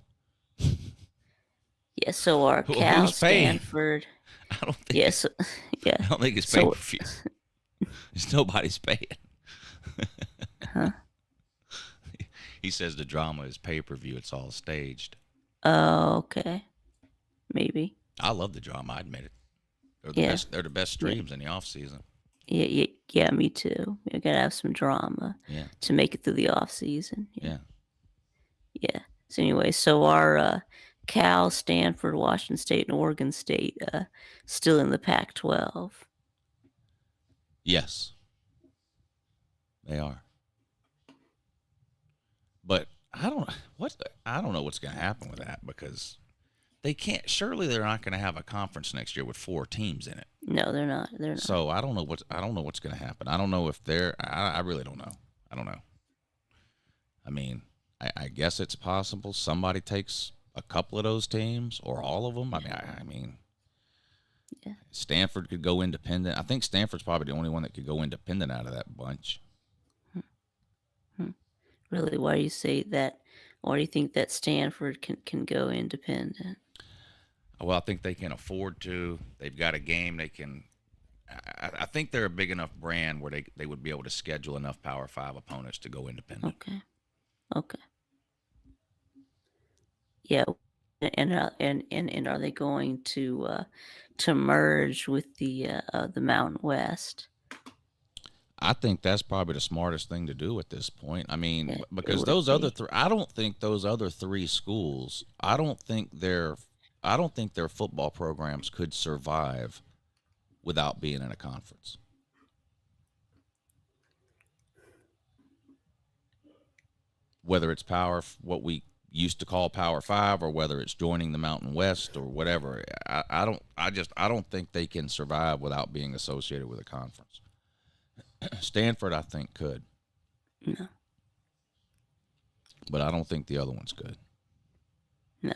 yeah, so are Cal, who's paying? Stanford. I don't think. Yes, yeah. I don't think it's pay-per-view. It's nobody's paying. Huh? He says the drama is pay-per-view. It's all staged. Oh, okay. Maybe. I love the drama. I admit it. They're the best streams in the off season. Yeah, me too. We gotta have some drama to make it through the off season. Yeah. So anyway, so our Cal, Stanford, Washington State, and Oregon State still in the Pac-12. Yes, they are. But I don't know what's going to happen with that, because they can't. Surely they're not going to have a conference next year with 4 teams in it. No, they're not. So I don't know what's going to happen. I don't know if they're. I really don't know. I don't know. I mean, I guess it's possible somebody takes a couple of those teams or all of them. I mean, Stanford could go independent. I think Stanford's probably the only one that could go independent out of that bunch. Really? Why do you say that? Why do you think that Stanford can go independent? Well, I think they can afford to. They've got a game they can. I think they're a big enough brand where they would be able to schedule enough Power 5 opponents to go independent. Okay. Yeah, and are they going to merge with the Mountain West? I think that's probably the smartest thing to do at this point. I mean, because those would other I don't think those other 3 schools. I don't think their football programs could survive without being in a conference. Whether it's what we used to call Power 5, or whether it's joining the Mountain West or whatever, I don't think they can survive without being associated with a conference. Stanford, I think, could. No. But I don't think the other one's good. No.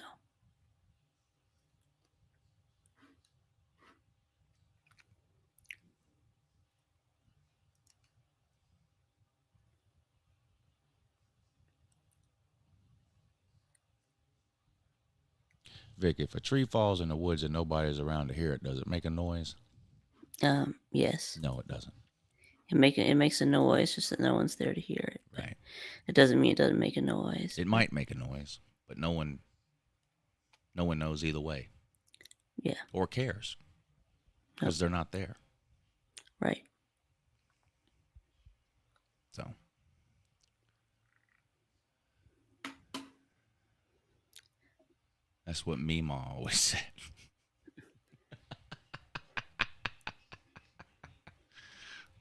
Vic, if a tree falls in the woods and nobody's around to hear it, does it make a noise? Yes. No, it doesn't. It makes a noise, just that no one's there to hear it. Right. It doesn't mean it doesn't make a noise. It might make a noise, but no one knows either way. Yeah. Or cares, because they're not there. Right. That's what Meemaw always said.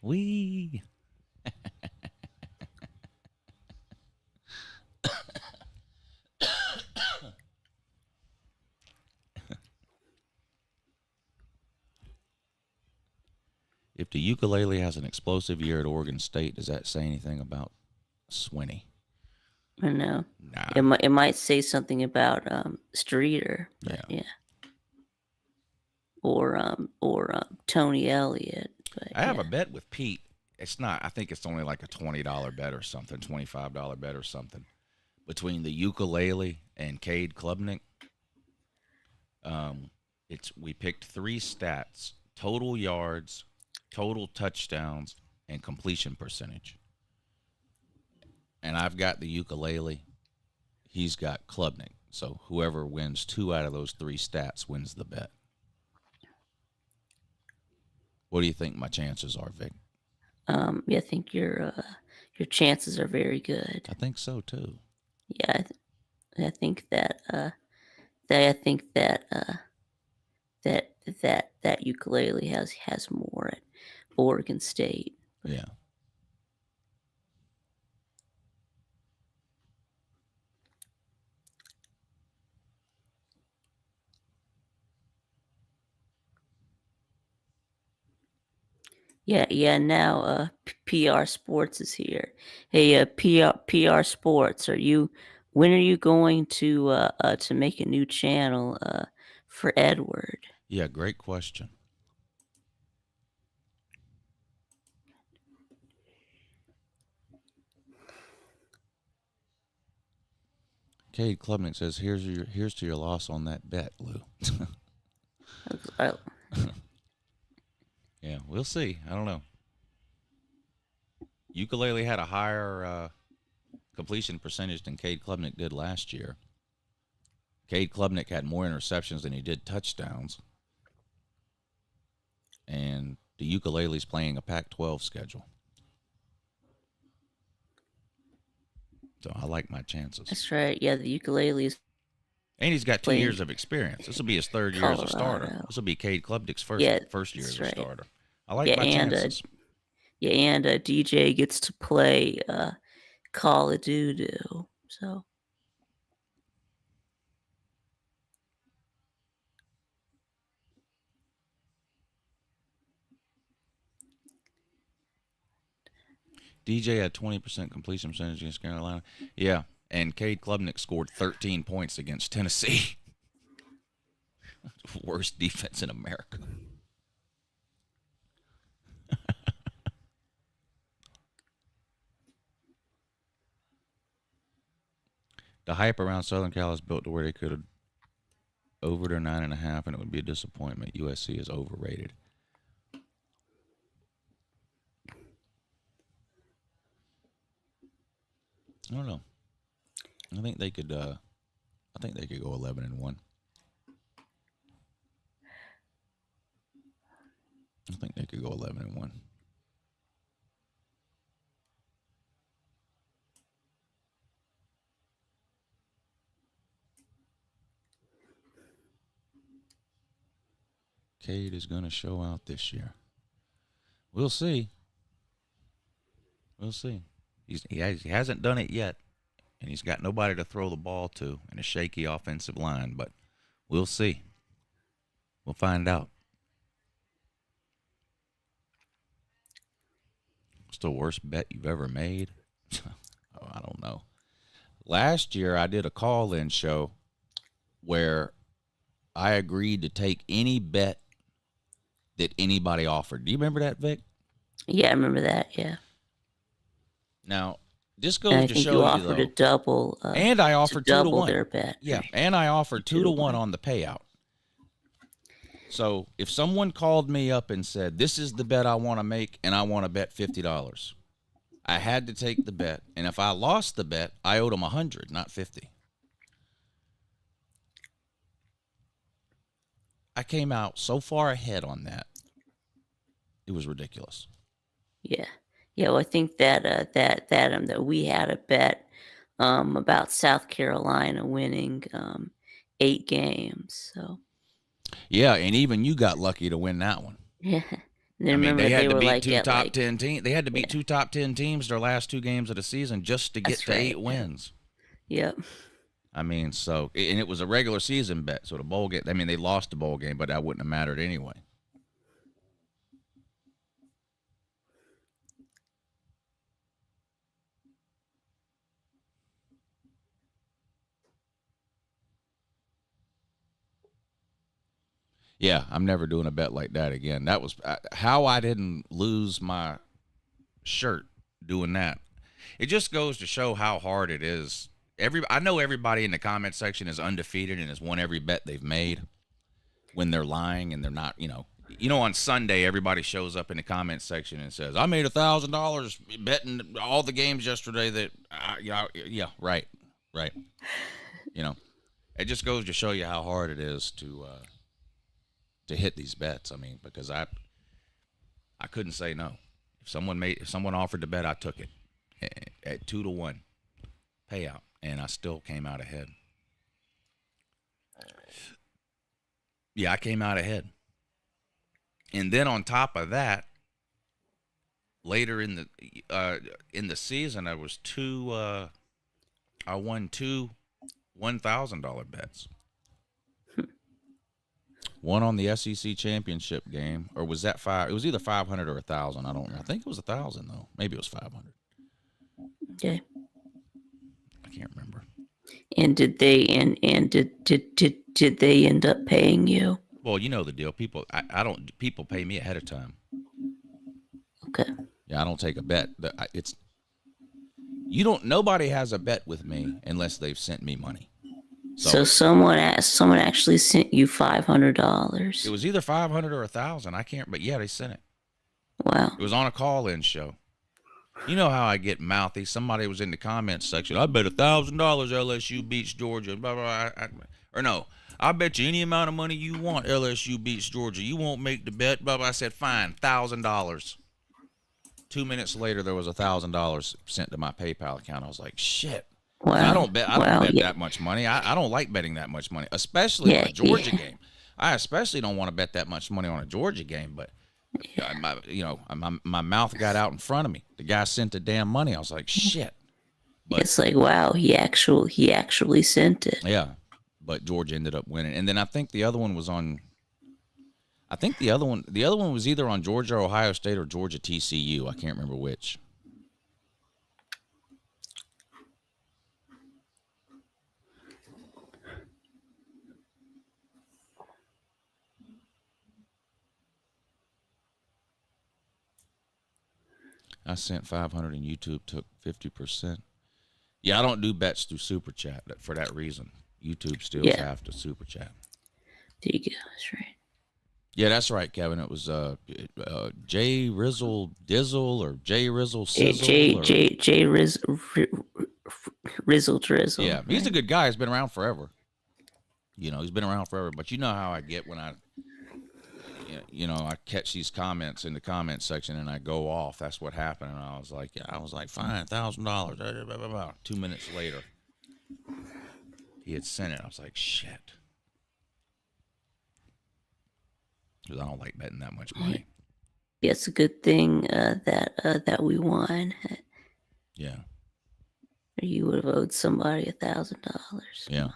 Wee. If the ukulele has an explosive year at Oregon State, does that say anything about Swinney? No. Nah. It might say something about Streeter. But yeah. Or Tony Elliott. But I have a bet with Pete. It's not. I think it's only like a $20 bet or something, $25 bet or something, between the ukulele and Cade Klubnik. We picked 3 stats: total yards, total touchdowns, and completion percentage. And I've got the ukulele. He's got Klubnik. So whoever wins 2 out of those 3 stats wins the bet. What do you think my chances are, Vic? Yeah, I think your chances are very good. I think so too. Yeah, I think that that ukulele has more at Oregon State. Yeah. Yeah. Now, PR Sports is here. Hey, PR Sports, when are you going to make a new channel for Edward? Yeah, great question. Cade Klubnik says, "Here's to your loss on that bet, Lou." Yeah, we'll see. I don't know. Ukulele had a higher completion percentage than Cade Klubnik did last year. Cade Klubnik had more interceptions than he did touchdowns. And the ukulele's playing a Pac-12 schedule. So I like my chances. That's right. Yeah, the ukulele's. And he's got 2 years of experience. This will be his 3rd year as a starter. This will be Cade Klubnik's first year as a starter. I like my chances. And DJ gets to play Call of Duty. So. DJ had 20% completion percentage against Carolina. Yeah, and Cade Klubnik scored 13 points against Tennessee. Worst defense in America. The hype around Southern Cal is built to where they could have over their 9.5, and it would be a disappointment. USC is overrated. I don't know. I think they could go 11-1. I think they could go 11-1. Cade is going to show out this year. We'll see. We'll see. He hasn't done it yet, and he's got nobody to throw the ball to in a shaky offensive line, but we'll see. We'll find out. What's the worst bet you've ever made? Oh, I don't know. Last year, I did a call-in show where I agreed to take any bet that anybody offered. Do you remember that, Vic? Yeah, I remember that, yeah. Now, this goes to show you, offered though. A double. And I offered 2 to 1. Their bet. Yeah, and I offered 2 to 1 on the payout. So if someone called me up and said, "This is the bet I want to make, and I want to bet $50," I had to take the bet. And if I lost the bet, I owed them 100, not 50. I came out so far ahead on that. It was ridiculous. Yeah. Well, I think that we had a bet about South Carolina winning 8 games. So Yeah, and even you got lucky to win that one. yeah. And then I mean, remember they had to were beat like two at, top like, 10 teams. They had to beat two top 10 teams their last 2 games of the season just to get That's to 8 right. wins. Yep. I mean, so, and it was a regular season bet. So the bowl game, I mean, they lost the bowl game, but that wouldn't have mattered anyway. Yeah, I'm never doing a bet like that again. That was how I didn't lose my shirt doing that. It just goes to show how hard it is. I know everybody in the comment section is undefeated and has won every bet they've made when they're lying and they're not, on Sunday, everybody shows up in the comment section and says, I made $1,000 betting all the games yesterday that, yeah, right. It just goes to show you how hard it is to hit these bets. I mean, because I couldn't say no. If someone offered to bet, I took it at 2-1 payout, and I still came out ahead. Yeah, I came out ahead. And then on top of that, later in the season, I won 2 $1,000 bets. One on the SEC championship game, or was that 5? It was either 500 or 1,000. I don't know. I think it was 1,000 though. Maybe it was 500. Okay. I can't remember. And did they did they end up paying you? Well, you know the deal. People pay me ahead of time. Okay. Yeah, I don't take a bet. Nobody has a bet with me unless they've sent me money. So someone actually sent you $500. It was either 500 or 1,000. I can't, but yeah, they sent it. Wow. It was on a call-in show. You know how I get mouthy. Somebody was in the comments section. I bet $1,000 LSU beats Georgia. Blah, blah, blah. Or no, I bet you any amount of money you want LSU beats Georgia. You won't make the bet. Blah, blah. I said, fine, $1,000. 2 minutes later, there was $1,000 sent to my PayPal account. I was like, shit. Wow. I don't bet that much money. I don't like betting that much money, especially on a Georgia game. I especially don't want to bet that much money on a Georgia game, but my mouth got out in front of me. The guy sent the damn money. I was like, shit. But it's like, wow, he actually sent it. Yeah. But Georgia ended up winning. And then I think the other one was on the other one was either on Georgia, Ohio State, or Georgia TCU. I can't remember which. I sent 500 and YouTube took 50%. Yeah, I don't do bets through Super Chat for that reason. YouTube still have to Super Chat. There you go. That's right. Yeah, that's right, Kevin. It was J Rizzle Dizzle or J Rizzle Sizzle. J Rizzle Drizzle. Yeah, he's a good guy. He's been around forever. He's been around forever. But you know how I get when I catch these comments in the comment section and I go off. That's what happened. And I was like, fine, $1,000. 2 minutes later, he had sent it. I was like, shit. Because I don't like betting that much money. Yeah, it's a good thing that we won. Yeah. Or you would have owed somebody $1,000. Yeah.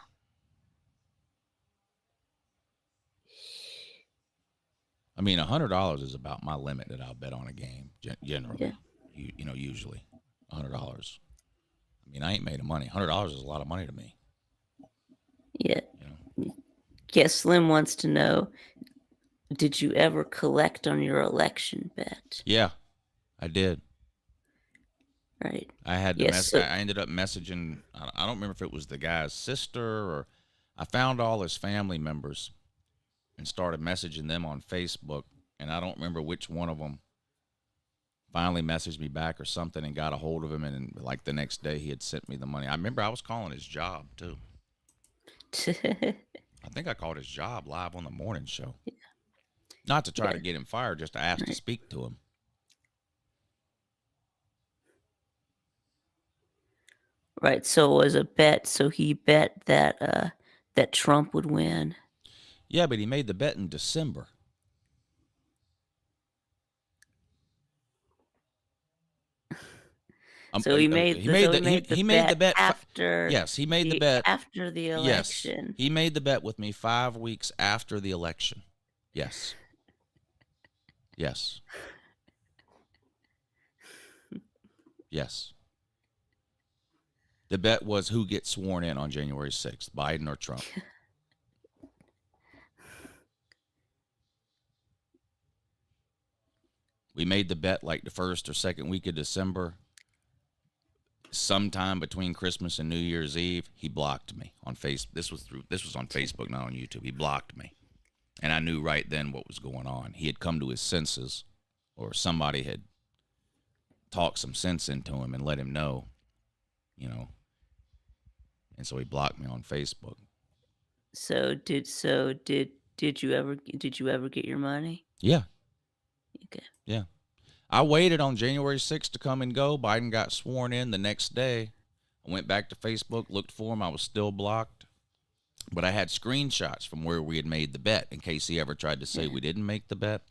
I mean, $100 is about my limit that I'll bet on a game generally. Yeah. Usually $100. I mean, I ain't made of money. $100 is a lot of money to me. Yeah. Yeah, Slim wants to know, did you ever collect on your election bet? Yeah, I did. Right. I had to I ended up messaging, I don't remember if it was the guy's sister or I found all his family members and started messaging them on Facebook, and I don't remember which one of them finally messaged me back or something and got a hold of him, and like the next day he had sent me the money. I remember I was calling his job too. I think I called his job live on the morning show. Yeah. Not to try to get him fired, just to ask to speak to him. Right, so it was a bet. So he bet that that Trump would win. Yeah, but he made the bet in December. So he made the bet after. Yes, he made the bet after the election. Yes, he made the bet with me 5 weeks after the election. Yes. Yes. Yes. The bet was who gets sworn in on January 6th, Biden or Trump. We made the bet like the first or second week of December. Sometime between Christmas and New Year's Eve, he blocked me on Facebook. This was on Facebook, not on YouTube. He blocked me. And I knew right then what was going on. He had come to his senses, or somebody had talked some sense into him and let him know, you know. And so he blocked me on Facebook. So did you ever get your money? Yeah. Okay. Yeah. I waited on January 6th to come and go. Biden got sworn in the next day. I went back to Facebook, looked for him. I was still blocked. But I had screenshots from where we had made the bet in case he ever tried to say we didn't make the bet.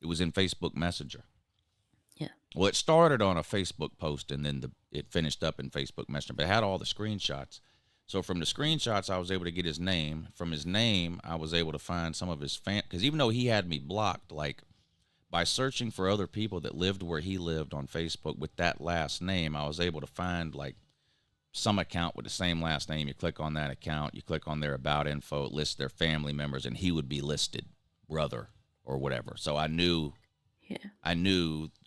It was in Facebook Messenger. Yeah. Well, it started on a Facebook post, and then it finished up in Facebook Messenger. But it had all the screenshots. So from the screenshots, I was able to get his name. From his name, I was able to find some of his because even though he had me blocked, like, by searching for other people that lived where he lived on Facebook with that last name, I was able to find like some account with the same last name. You click on that account, you click on their about info, it lists their family members, and he would be listed brother or whatever. So I knew,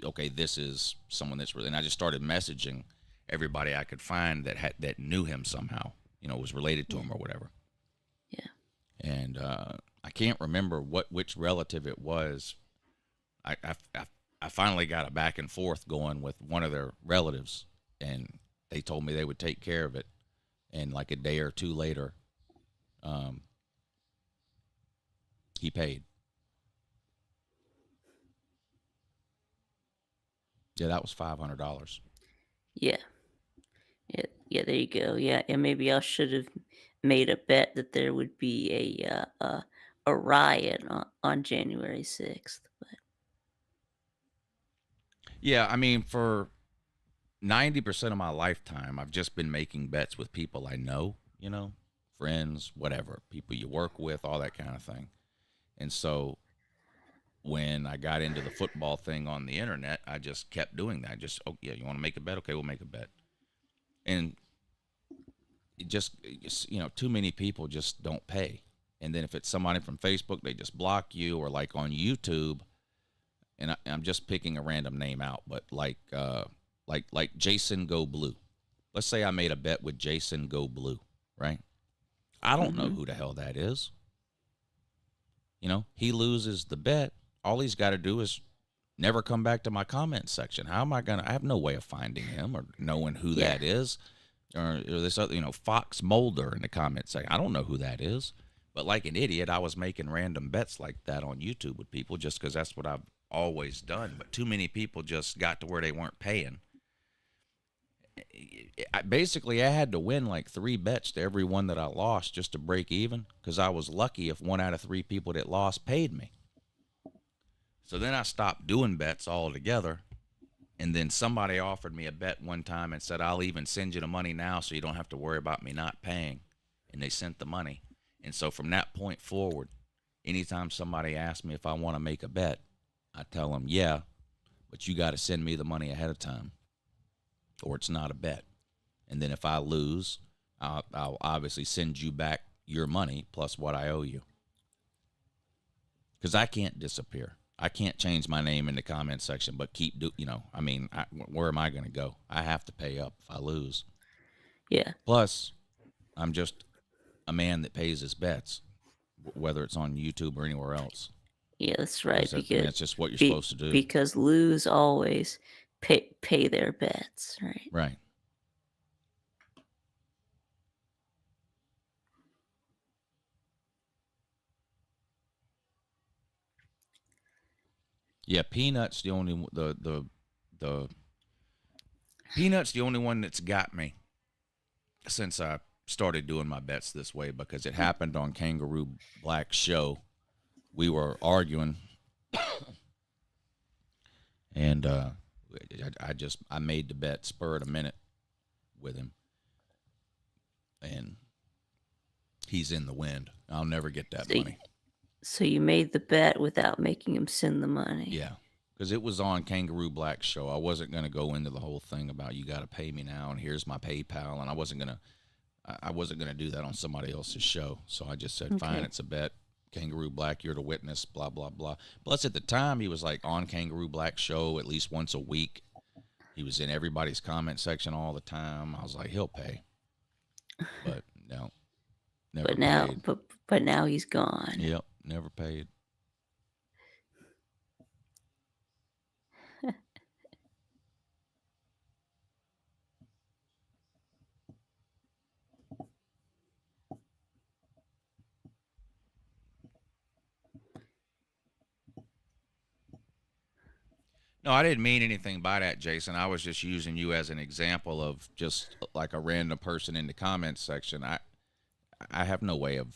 okay, this is someone that's really, and I just started messaging everybody I could find that knew him somehow, you know, was related to him or whatever. Yeah. And I can't remember which relative it was. I finally got a back and forth going with one of their relatives, and they told me they would take care of it. And like a day or two later, he paid. Yeah, that was $500. Yeah. Yeah, there you go. Yeah, and maybe I should have made a bet that there would be a riot on January 6th. But yeah, I mean, for 90% of my lifetime, I've just been making bets with people I know, you know, friends, whatever, people you work with, all that kind of thing. And so when I got into the football thing on the internet, I just kept doing that. Just, oh, yeah, you want to make a bet? Okay, we'll make a bet. And it just, you know, too many people just don't pay. And then if it's somebody from Facebook, they just block you, or like on YouTube, and I'm just picking a random name out, but like Jason Go Blue. Let's say I made a bet with Jason Go Blue, right? I don't know who the hell that is. You know, he loses the bet. All he's got to do is never come back to my comment section. How am I I have no way of finding him or knowing who that is. Or this other, you know, Fox Mulder in the comment section. I don't know who that is. But like an idiot, I was making random bets like that on YouTube with people just because that's what I've always done. But too many people just got to where they weren't paying. Basically, I had to win like 3 bets to every one that I lost just to break even, because I was lucky if 1 out of 3 people that lost paid me. So then I stopped doing bets altogether, and then somebody offered me a bet one time and said, I'll even send you the money now so you don't have to worry about me not paying. And they sent the money. And so from that point forward, anytime somebody asks me if I want to make a bet, I tell them, yeah, but you got to send me the money ahead of time, or it's not a bet. And then if I lose, I'll obviously send you back your money plus what I owe you. Because I can't disappear. I can't change my name in the comment section, but where am I going to go? I have to pay up if I lose. Yeah. Plus, I'm just a man that pays his bets, whether it's on YouTube or anywhere else. Yeah, that's right. Because that's just what you're supposed to do. Because lose always pay their bets, right? Right. Yeah, Peanut's the only Peanut's the only one that's got me since I started doing my bets this way because it happened on Kangaroo Black's show. We were arguing, and I made the bet spur at a minute with him, and he's in the wind. I'll never get that money. So you made the bet without making him send the money. Yeah, because it was on Kangaroo Black's show. I wasn't going to go into the whole thing about you got to pay me now and here's my PayPal, and I wasn't gonna do that on somebody else's show. So I just said, fine, it's a bet. Kangaroo Black, you're the witness. Blah blah blah. Plus, at the time, he was like on Kangaroo Black's show at least once a week. He was in everybody's comment section all the time. I was like, he'll pay, but no, never. But now he's gone. Yep, never paid. No, I didn't mean anything by that, Jason. I was just using you as an example of just like a random person in the comments section. I have no way of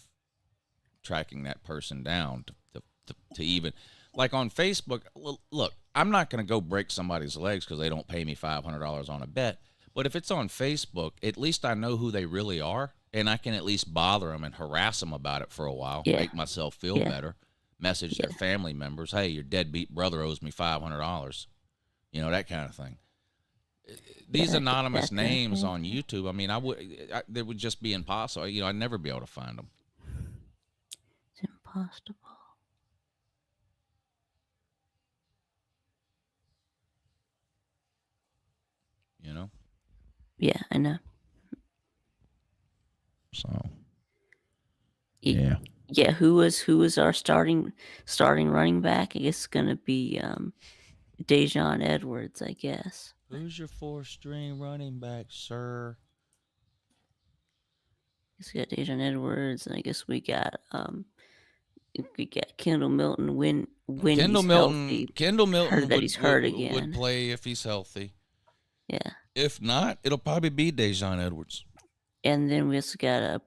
tracking that person down to even, like on Facebook. Look, I'm not going to go break somebody's legs because they don't pay me $500 on a bet. But if it's on Facebook, at least I know who they really are, and I can at least bother them and harass them about it for a while, make myself feel better. Message their family members, hey, your deadbeat brother owes me $500. You know, that kind of thing. These anonymous names on YouTube, I mean, they would just be impossible. You know, I'd never be able to find them. It's impossible. You know? Yeah, I know. So, yeah. Yeah, who was our starting running back? I guess it's gonna be Dejon Edwards, I guess. Who's your 4th-string running back, sir? I guess we got Dejon Edwards, and I guess we got Kendall Milton when Kendall he's Milton. healthy. Kendall Milton Heard that he's hurt again. would play if he's healthy. Yeah. If not, it'll probably be Dejon Edwards. And then we also got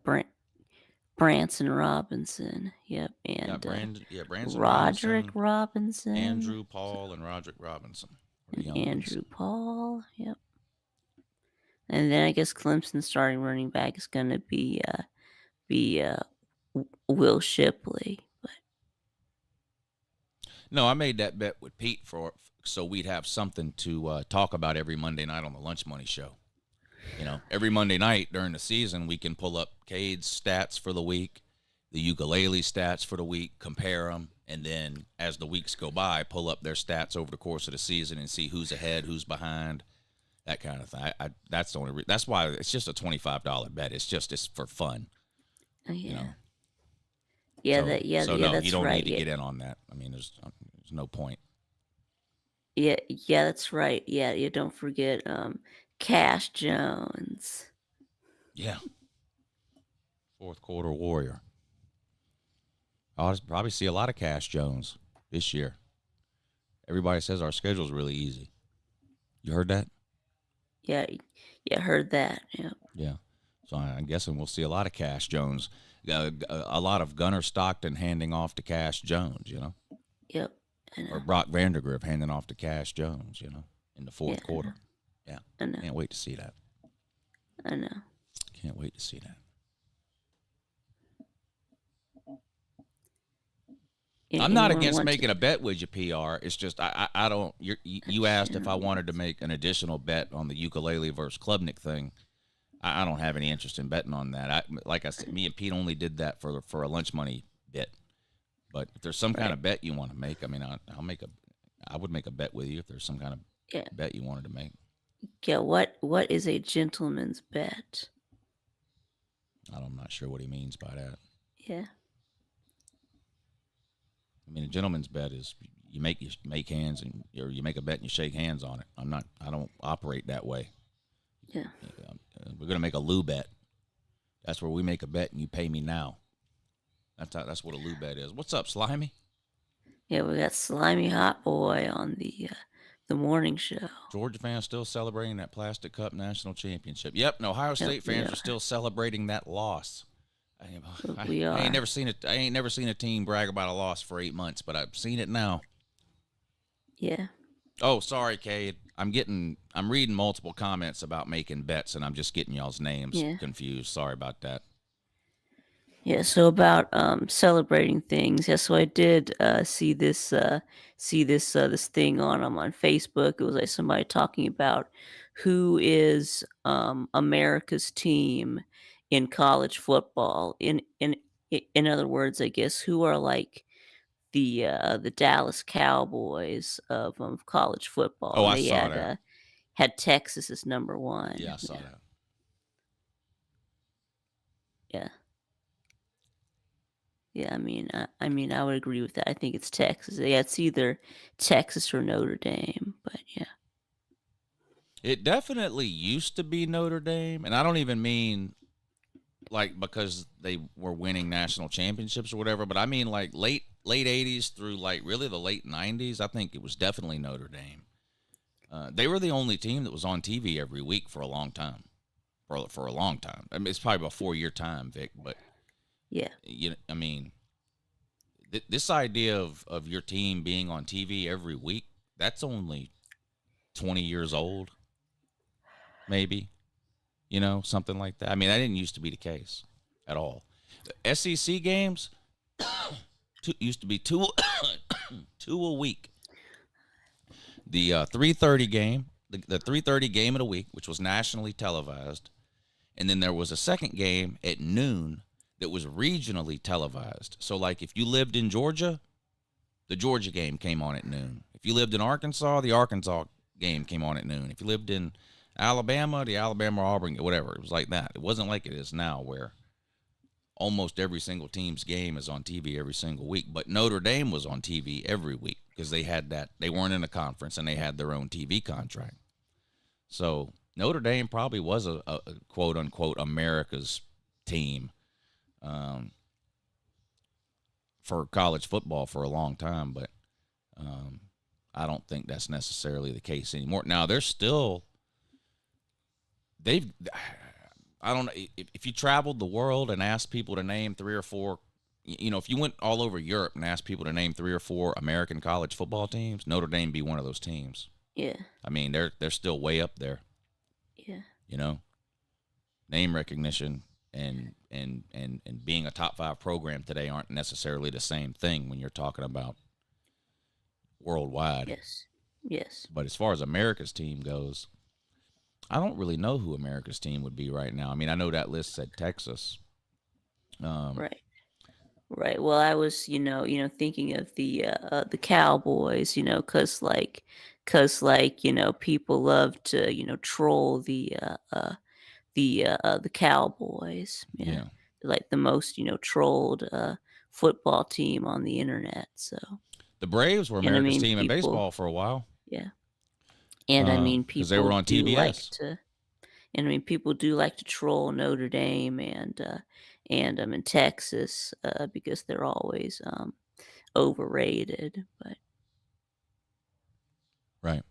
Branson Robinson. Yep. And Branson Roderick Robinson. Andrew Paul and Roderick Robinson. Andrew Paul. Yep. And then I guess Clemson's starting running back is going to be Will Shipley. But no, I made that bet with Pete so we'd have something to talk about every Monday night on the Lunch Money Show. You know, every Monday night during the season, we can pull up Cade's stats for the week, the ukulele stats for the week, compare them, and then as the weeks go by, pull up their stats over the course of the season and see who's ahead, who's behind, that kind of thing. That's the only. That's why it's just a $25 bet. It's for fun. yeah. You know. Yeah, so, that yeah, so yeah, no, that's you don't right. need to get in on that. I mean, there's no point. Yeah, that's right. Yeah, don't forget Cash Jones. Yeah. 4th quarter warrior. I'll probably see a lot of Cash Jones this year. Everybody says our schedule's really easy. You heard that? Yeah, heard that. Yeah. Yeah. So I'm guessing we'll see a lot of Cash Jones. A lot of Gunnar Stockton handing off to Cash Jones, you know? Yep. I know. Or Brock Vandergriff handing off to Cash Jones, you know, in the 4th quarter. Yeah. I know. Can't wait to see that. I know. Can't wait to see that. I'm not against making a bet with you, PR. It's just I don't. You asked if I wanted to make an additional bet on the ukulele versus Klubnik thing. I don't have any interest in betting on that. Like I said, me and Pete only did that for a lunch money bet. But if there's some kind of bet you want to make, I mean, I would make a bet with you if there's some kind of bet you wanted to make. Yeah. What is a gentleman's bet? I'm not sure what he means by that. Yeah. I mean, a gentleman's bet is you make hands or you make a bet and you shake hands on it. I don't operate that way. Yeah. We're gonna make a Lou bet. That's where we make a bet and you pay me now. That's what a Lou bet is. What's up, Slimy? Yeah, we got Slimy Hot Boy on the the morning show. Georgia fans still celebrating that Plastic Cup national championship. Yep, and Ohio State fans are still celebrating that loss. We are. I ain't never seen it. I ain't never seen a team brag about a loss for 8 months, but I've seen it now. Yeah. Oh, sorry, Cade. I'm reading multiple comments about making bets, and I'm just getting y'all's names confused. Sorry about that. Yeah, so about celebrating things. Yeah, so I did see this this thing on Facebook. It was like somebody talking about who is America's team in college football. In other words, I guess who are like the Dallas Cowboys of college football. Oh, I They saw that. Had Texas as number one. Yeah, I saw that. Yeah. Yeah, I mean, I would agree with that. I think it's Texas. Yeah, it's either Texas or Notre Dame, but yeah. It definitely used to be Notre Dame, and I don't even mean like because they were winning national championships or whatever, but I mean like late 80s through like really the late 90s. I think it was definitely Notre Dame. They were the only team that was on TV every week for a long time. For a long time. I mean, it's probably about a 4-year time, Vic, but yeah, I mean, this idea of your team being on TV every week, that's only 20 years old, maybe, something like that. I mean, that didn't used to be the case at all. SEC games used to be two a week. The 3:30 game, the 3:30 game of the week, which was nationally televised, and then there was a second game at noon that was regionally televised. So, like, if you lived in Georgia, the Georgia game came on at noon. If you lived in Arkansas, the Arkansas game came on at noon. If you lived in Alabama, the Alabama-Auburn, whatever. It was like that. It wasn't like it is now where almost every single team's game is on TV every single week. But Notre Dame was on TV every week because they had that. They weren't in a conference, and they had their own TV contract. So Notre Dame probably was a quote-unquote America's team for college football for a long time, but I don't think that's necessarily the case anymore. Now, I don't know, if you traveled the world and asked people to name 3 or 4, if you went all over Europe and asked people to name 3 or 4 American college football teams, Notre Dame would be one of those teams. Yeah. I mean, they're still way up there. Yeah. Name recognition and being a top 5 program today aren't necessarily the same thing when you're talking about worldwide. Yes. But as far as America's team goes, I don't really know who America's team would be right now. I mean, I know that list said Texas. Right. Well, I was, thinking of the Cowboys, cause people love to, troll the Cowboys. Yeah. Like the most, trolled football team on the internet. So the Braves were America's team in baseball for a while. Yeah. And I mean, people they were on TBS. People do like to troll Notre Dame and in Texas because they're always overrated. But right.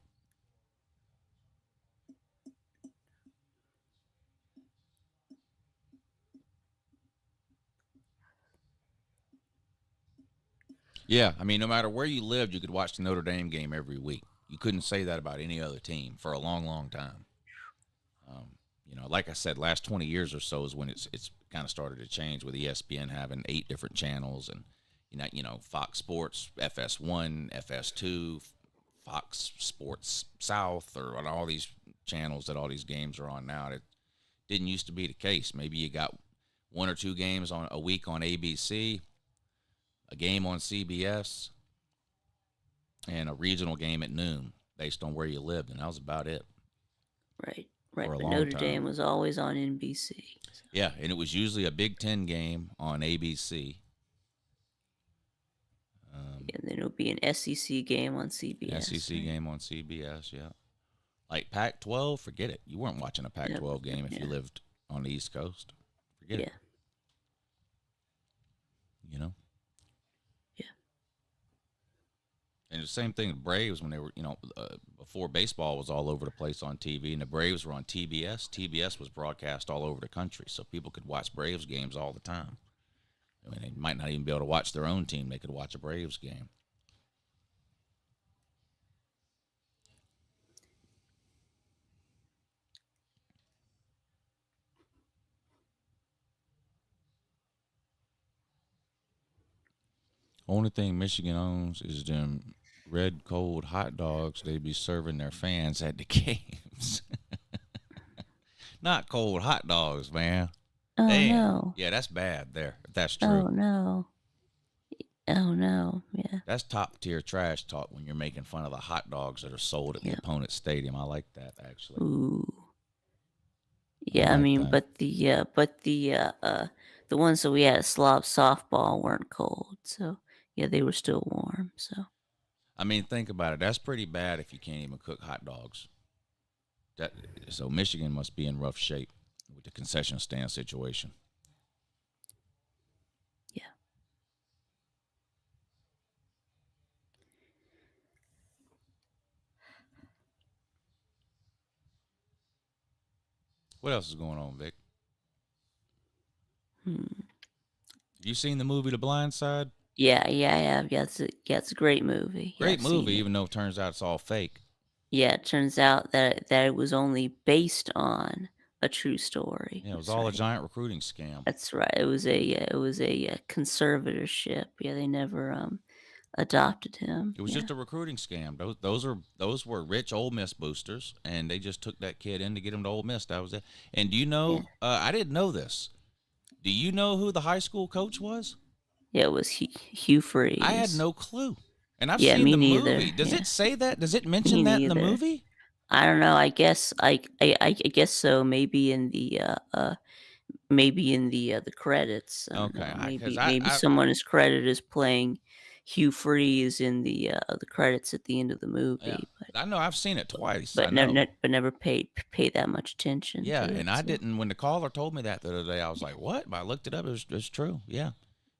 Yeah, I mean, no matter where you lived, you could watch the Notre Dame game every week. You couldn't say that about any other team for a long, long time. Like I said, last 20 years or so is when it's kind of started to change with ESPN having 8 different channels and, Fox Sports, FS1, FS2, Fox Sports South, or on all these channels that all these games are on now. It didn't used to be the case. Maybe you got 1 or 2 games on a week on ABC, a game on CBS, and a regional game at noon based on where you lived, and that was about it. Right. But Notre Dame was always on NBC. So. Yeah, and it was usually a Big Ten game on ABC. And then it would be an SEC game on CBS. SEC game on CBS, yeah. Like Pac-12, forget it. You weren't watching a Pac-12 game if you lived on the East Coast. Forget it. And the same thing with Braves when they were, before baseball was all over the place on TV, and the Braves were on TBS. TBS was broadcast all over the country, so people could watch Braves games all the time. I mean, they might not even be able to watch their own team. They could watch a Braves game. Only thing Michigan owns is them red cold hot dogs they be serving their fans at the games. Not cold hot dogs, man. Oh Damn. no. Yeah, that's bad there. If that's true. Oh no. Oh no. Yeah. That's top tier trash talk when you're making fun of the hot dogs that are sold at the opponent's stadium. I like that actually. Ooh. Yeah, I mean, but the ones that we had at Slob softball weren't cold, so yeah, they were still warm. So I mean, think about it. That's pretty bad if you can't even cook hot dogs. So Michigan must be in rough shape with the concession stand situation. Yeah. What else is going on, Vic? You seen the movie The Blind Side? Yeah. It's a great movie. Great movie, even though it turns out it's all fake. Yeah, it turns out that it was only based on a true story. Yeah, it was all a giant recruiting scam. That's right. It was a conservatorship. Yeah, they never adopted him. It was just a recruiting scam. Those were rich Ole Miss boosters, and they just took that kid in to get him to Ole Miss. That was it. And do you know? I didn't know this. Do you know who the high school coach was? Yeah, it was Hugh Freeze. I had no clue. And I've Yeah, seen me the neither. movie. Does Yeah. it say that? Does it mention Me that in the neither. movie? I don't know. I guess I guess so. Maybe in the the credits. I don't Okay, know. Maybe 'cause I someone is credited as playing Hugh Freeze in the credits at the end of the movie. Yeah. But I know I've seen it twice. but I know. never paid that much attention. Yeah, to it, and I so. didn't. When the caller told me that the other day, I was like, "What?" But I looked it up. It was true. Yeah,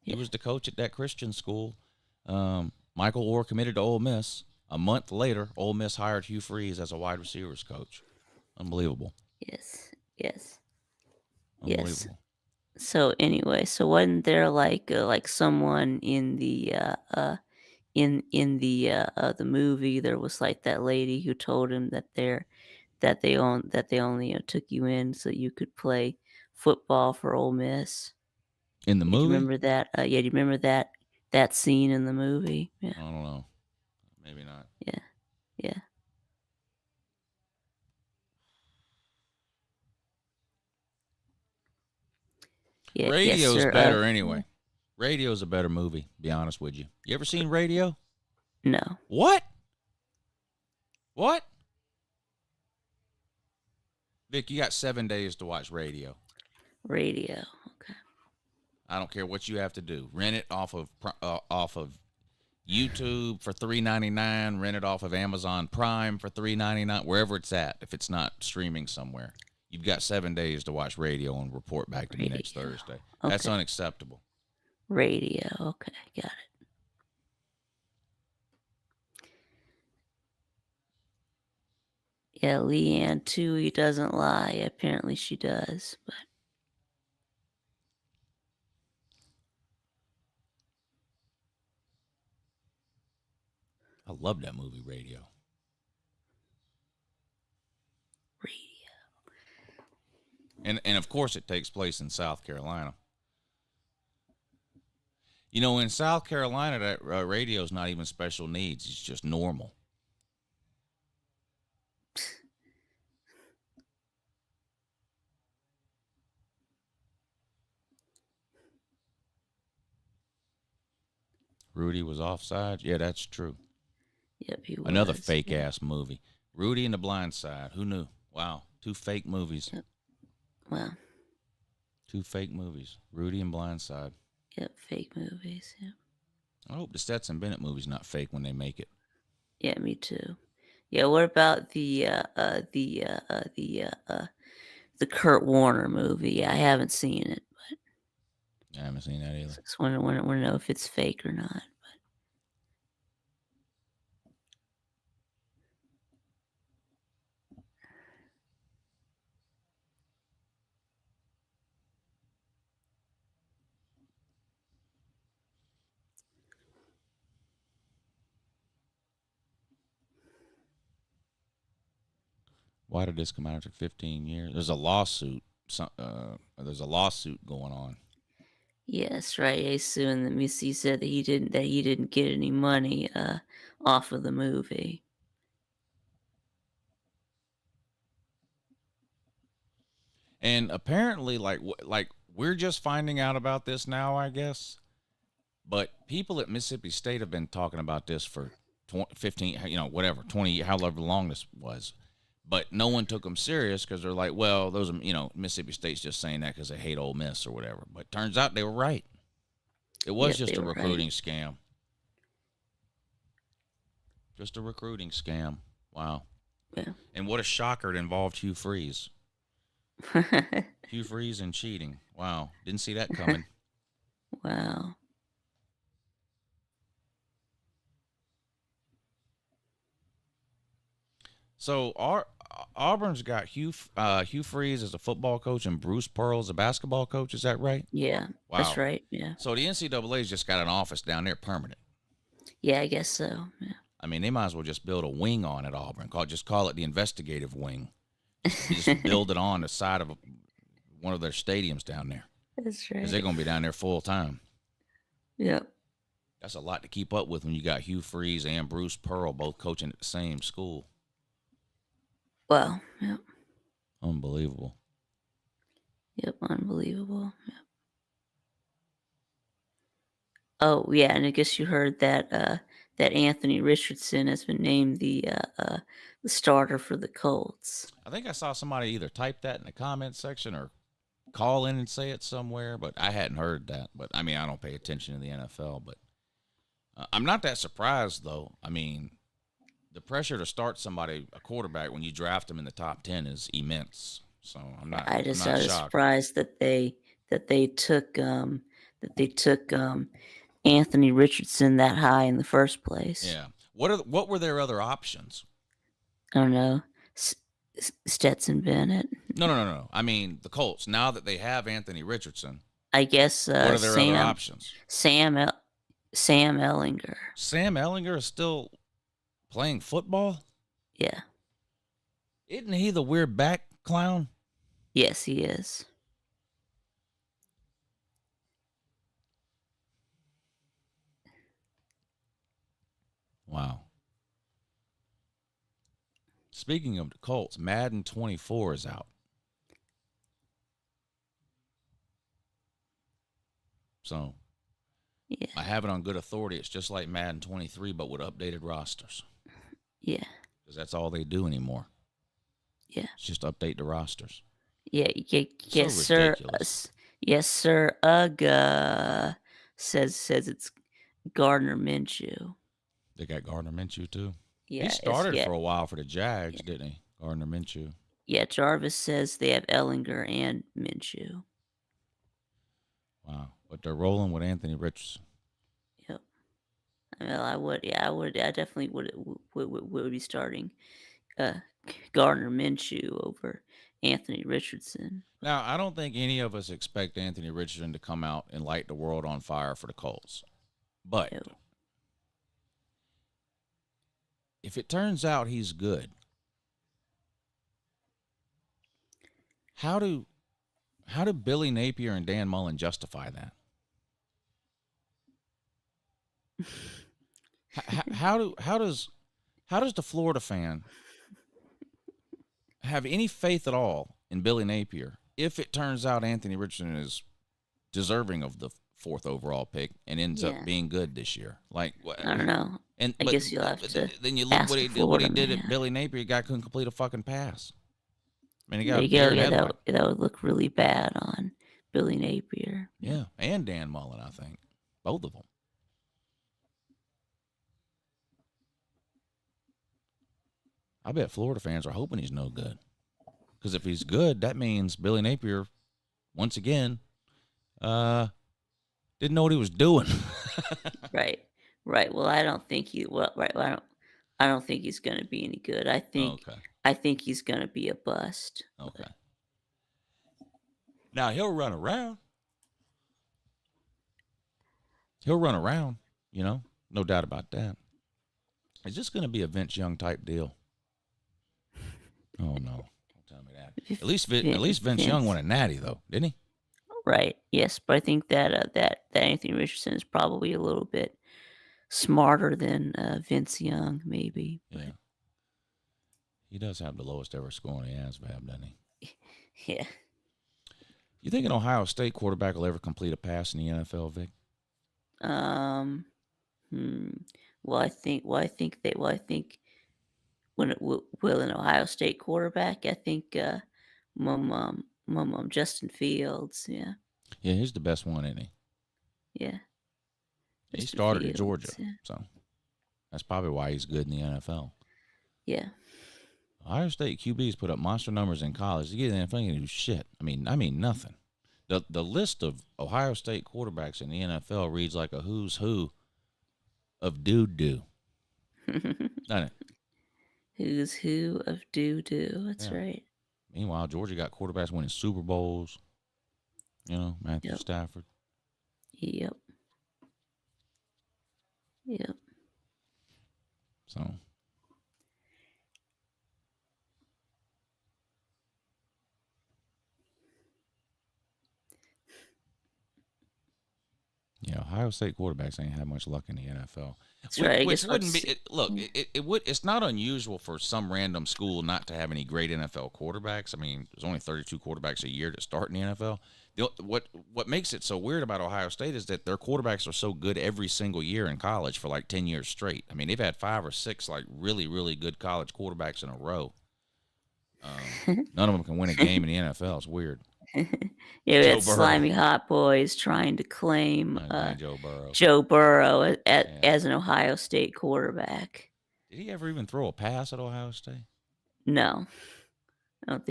he was the coach at that Christian school. Michael Orr committed to Ole Miss. A month later, Ole Miss hired Hugh Freeze as a wide receivers coach. Unbelievable. Yes. Unbelievable. So anyway, so wasn't there like someone in the the movie? There was like that lady who told him that they only took you in so you could play football for Ole Miss. In the Do you movie? remember that? Do you remember that scene in the movie? Yeah. I don't know. Maybe not. Yeah. Yeah. Radio's yes, sir. better anyway. Radio's a better movie, to be honest with you. You ever seen Radio? No. What? Vic, you got 7 days to watch Radio. Radio. Okay. I don't care what you have to do. Rent it off of YouTube for $3.99. Rent it off of Amazon Prime for $3.99. Wherever it's at, if it's not streaming somewhere, you've got 7 days to watch Radio and report back to me next Thursday. That's Okay. unacceptable. Radio. Okay, got it. Yeah, Leanne Toohey doesn't lie. Apparently she does, but I love that movie, Radio. And of course, it takes place in South Carolina. You know, in South Carolina, that radio's not even special needs. It's just normal. Rudy was offside. Yeah, that's true. Yep, he was. Another fake ass movie. Rudy and the Blind Side. Who knew? Wow, 2 fake movies. Yep. Wow. 2 fake movies. Rudy and Blind Side. Yep, fake movies. Yep. I hope the Stetson Bennett movie's not fake when they make it. Yeah, me too. Yeah, what about the Kurt Warner movie? I haven't seen it, but I haven't seen that either. just want to know if it's fake or not. Why did this come out after 15 years? There's a lawsuit. There's a lawsuit going on. Yes, right. He's suing the Missy said that he didn't get any money off of the movie. And apparently, like we're just finding out about this now, I guess. But people at Mississippi State have been talking about this for 15, whatever, 20, however long this was. But no one took them serious because they're like, well, those, Mississippi State's just saying that because they hate Ole Miss or whatever. But turns out they were right. It was just a recruiting scam. Just a recruiting scam. Wow. Yeah. And what a shocker it involved Hugh Freeze. Hugh Freeze and cheating. Wow. Didn't see that coming. Wow. So Auburn's got Hugh Freeze as a football coach and Bruce Pearl as a basketball coach. Is that right? Yeah, wow. That's right. Yeah. So the NCAA's just got an office down there permanent. Yeah, I guess so. Yeah. I mean, they might as well just build a wing on at Auburn. Just call it the investigative wing. Just build it on the side of one of their stadiums down there. That's right. Because they're going to be down there full time. Yep. That's a lot to keep up with when you got Hugh Freeze and Bruce Pearl both coaching at the same school. Well, yep. Unbelievable. Yep, unbelievable. Yep. Oh, yeah, and I guess you heard that that Anthony Richardson has been named the starter for the Colts. I think I saw somebody either type that in the comment section or call in and say it somewhere, but I hadn't heard that. But, I mean, I don't pay attention to the NFL, but I'm not that surprised, though. I mean, the pressure to start somebody, a quarterback, when you draft them in the top 10 is immense. So I'm not. I was shocked. surprised that they took Anthony Richardson that high in the first place. Yeah. What were their other options? I don't know. Stetson Bennett. No. I mean the Colts. Now that they have Anthony Richardson, I guess. What are their other options? Sam Ellinger. Sam Ellinger is still playing football? Yeah. Isn't he the weird back clown? Yes, he is. Wow. Speaking of the Colts, Madden 24 is out. So, yeah. I have it on good authority. It's just like Madden 23, but with updated rosters. Yeah. Because that's all they do anymore. Yeah. It's just update the rosters. Yeah. Yes, So sir. ridiculous. Yes, sir. Says it's Gardner Minshew. They got Gardner Minshew, too. Yeah, he started for a while for the Jags, didn't he? Gardner Minshew. Yeah, Jarvis says they have Ellinger and Minshew. Wow. But they're rolling with Anthony Richardson. Yep. Well, I definitely would be starting Gardner Minshew over Anthony Richardson. Now, I don't think any of us expect Anthony Richardson to come out and light the world on fire for the Colts. But if it turns out he's good, how do Billy Napier and Dan Mullen justify that? How does the Florida fan have any faith at all in Billy Napier if it turns out Anthony Richardson is deserving of the 4th overall pick and ends up being good this year? Like, I don't know. I guess you'll have to. Then you look ask what he did at Billy Napier. The guy couldn't complete a fucking pass. I mean, he got there you go. Yeah, that would look really bad on Billy Napier. Yeah, and Dan Mullen, I think. Both of them. I bet Florida fans are hoping he's no good. Because if he's good, that means Billy Napier, once again, didn't know what he was doing. Right. Well, I don't think I don't think he's going to be any good. I think he's going to be a bust. Okay. Now he'll run around. No doubt about that. It's just going to be a Vince Young type deal. Oh no! Don't tell me that. At least Vince Young won a natty though, didn't he? Right. Yes, but I think that Anthony Richardson is probably a little bit smarter than Vince Young, maybe. Yeah. He does have the lowest ever score in the ASVAB, doesn't he? Yeah. You think an Ohio State quarterback will ever complete a pass in the NFL, Vic? Well, I think when it will an Ohio State quarterback, I think Justin Fields. Yeah. Yeah, he's the best one, isn't he? Yeah. He Justin started at Fields, Georgia, yeah. so that's probably why he's good in the NFL. Yeah. Ohio State QBs put up monster numbers in college. You get in the NFL, you can do shit. I mean nothing. The list of Ohio State quarterbacks in the NFL reads like a who's who of doo-doo. Doesn't it? Who's who of doo-doo. That's right. Meanwhile, Georgia got quarterbacks winning Super Bowls. You know, Matthew Stafford. Yep. So. Yeah, Ohio State quarterbacks ain't had much luck in the NFL. That's right. Which wouldn't be it's not unusual for some random school not to have any great NFL quarterbacks. I mean, there's only 32 quarterbacks a year to start in the NFL. What makes it so weird about Ohio State is that their quarterbacks are so good every single year in college for like 10 years straight. I mean, they've had 5 or 6 like really, really good college quarterbacks in a row. None of them can win a game in the NFL. It's weird. Yeah, that slimy hot boys trying to claim Joe Burrow as an Ohio State quarterback. Did he ever even throw a pass at Ohio State? No, I don't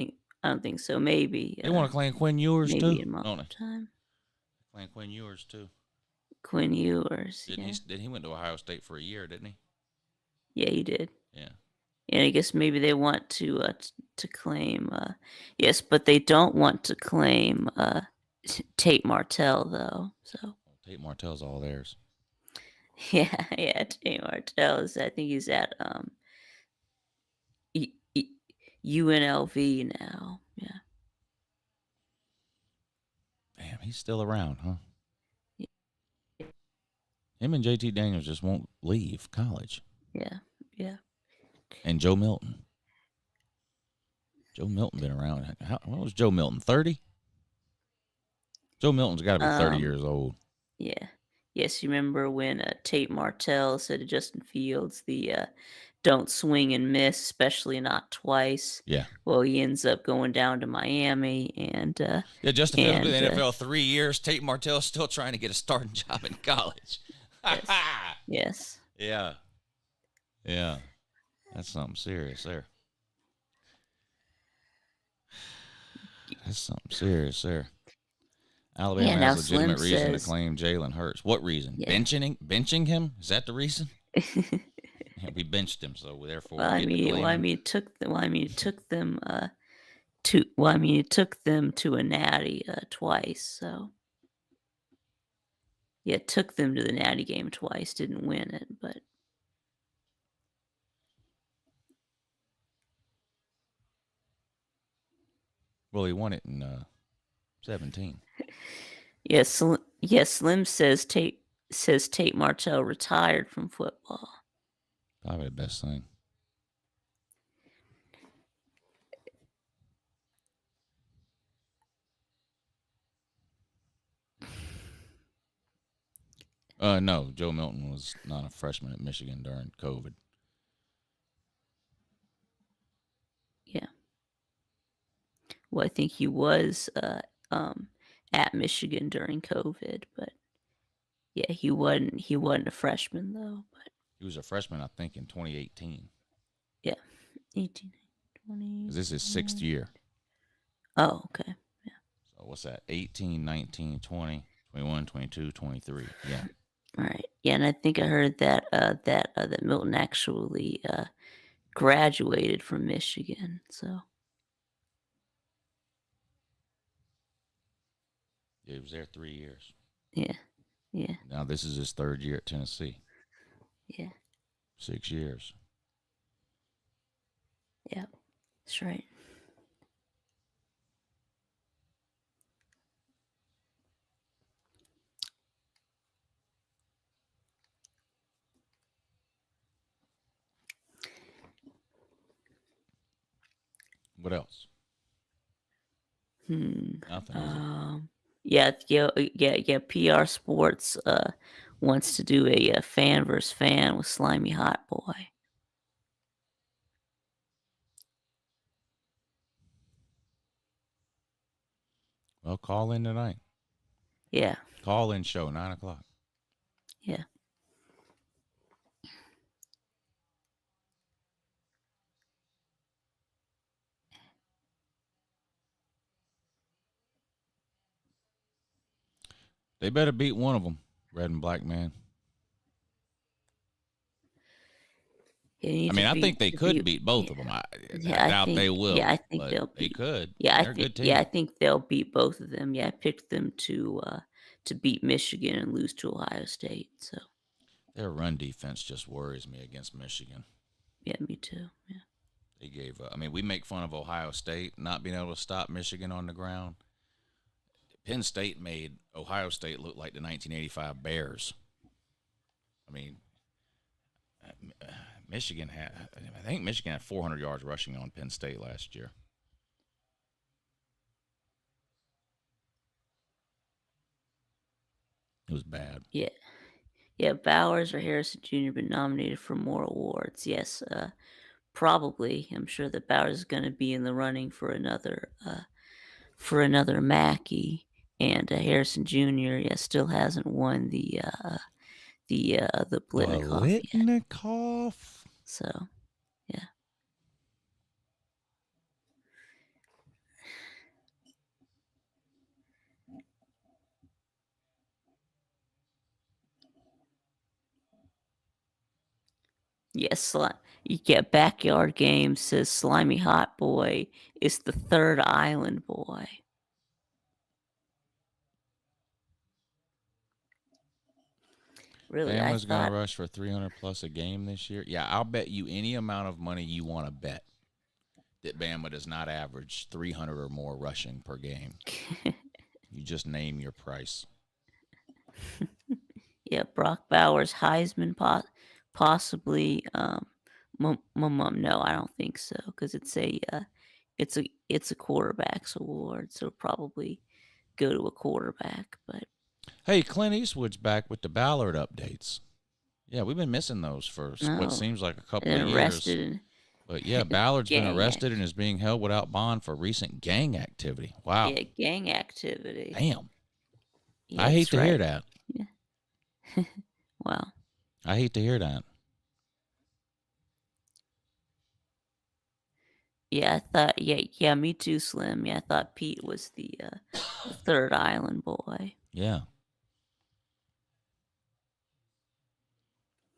think so. Maybe they want to claim Quinn Ewers too. Maybe in my time. Claim Quinn Ewers too. Quinn Ewers. He went to Ohio State for a year, didn't he? Yeah, he did. Yeah. And I guess maybe they want to claim, yes, but they don't want to claim Tate Martell though. So Tate Martell's all theirs. Yeah, Tate Martell is. I think he's at UNLV now. Yeah. Damn, he's still around, huh? Yeah. Him and JT Daniels just won't leave college. Yeah. And Joe Milton. Joe Milton been around. What was Joe Milton? 30? Joe Milton's got to be 30 years old. Yeah. Yes, you remember when Tate Martell said to Justin Fields, don't swing and miss, especially not twice. Yeah. Well, he ends up going down to Miami and Justin Fields been in the NFL 3 years. Tate Martell's still trying to get a starting job in college. Yes. Yeah. That's something serious there. Alabama has a legitimate reason to claim Jalen Hurts. What reason? Yeah. Benching him? Is that the reason? Yeah, we benched him, so therefore. It took them to a natty twice. So yeah, it took them to the natty game twice. Didn't win it, but. Well, he won it in 17. Yes, Slim says Tate Martell retired from football. Probably the best thing. No, Joe Milton was not a freshman at Michigan during COVID. Yeah. Well, I think he was at Michigan during COVID, but yeah, he wasn't a freshman though. But he was a freshman, I think, in 2018. Yeah, 18, 20. This is his 6th year. Oh, okay. Yeah. So what's that? 18, 19, 20, 21, 22, 23. Yeah. All right. Yeah, and I think I heard that that Milton actually graduated from Michigan. So. Yeah, he was there 3 years. Yeah. Now this is his 3rd year at Tennessee. Yeah. 6 years. Yeah. That's right. What else? Nothing. Is it? Yeah. PR Sports wants to do a fan versus fan with Slimy Hot Boy. Well, call in tonight. Yeah. Call in show 9:00. Yeah. They better beat one of them, red and black man. I mean, I think they could beat both of them. I doubt they will. Yeah, I think but they'll they beat. could. Yeah, They're a good team. I think they'll beat both of them. Yeah, I picked them to beat Michigan and lose to Ohio State. So their run defense just worries me against Michigan. yeah, me too. Yeah. They gave up. I mean, we make fun of Ohio State not being able to stop Michigan on the ground. Penn State made Ohio State look like the 1985 Bears. I mean, Michigan had, I think Michigan had 400 yards rushing on Penn State last year. It was bad. Yeah. Yeah, Bowers or Harrison Jr. been nominated for more awards. Yes, probably. I'm sure that Bowers is going to be in the running for another Mackey, and Harrison Jr. Yeah, still hasn't won the Blitnikoff yet. So, yeah. Yes, you get Backyard Game says Slimy Hot Boy is the third island boy. Really, Bama's going to rush for 300 plus a game this year. Yeah, I'll bet you any amount of money you want to bet that Bama does not average 300 or more rushing per game. You just name your price. Yeah, Brock Bowers, Heisman, possibly. No, I don't think so, because it's a quarterback's award, so probably go to a quarterback. But hey, Clint Eastwood's back with the Ballard updates. Yeah, we've been missing those for what seems like a couple of years. But yeah, Ballard's been arrested and is being held without bond for recent gang activity. Wow. Yeah, gang activity. Damn. Yeah, I hate to hear that. Yeah. Wow. I hate to hear that. Yeah, I thought. Yeah, me too, Slim. Yeah, I thought Pete was the third island boy. Yeah.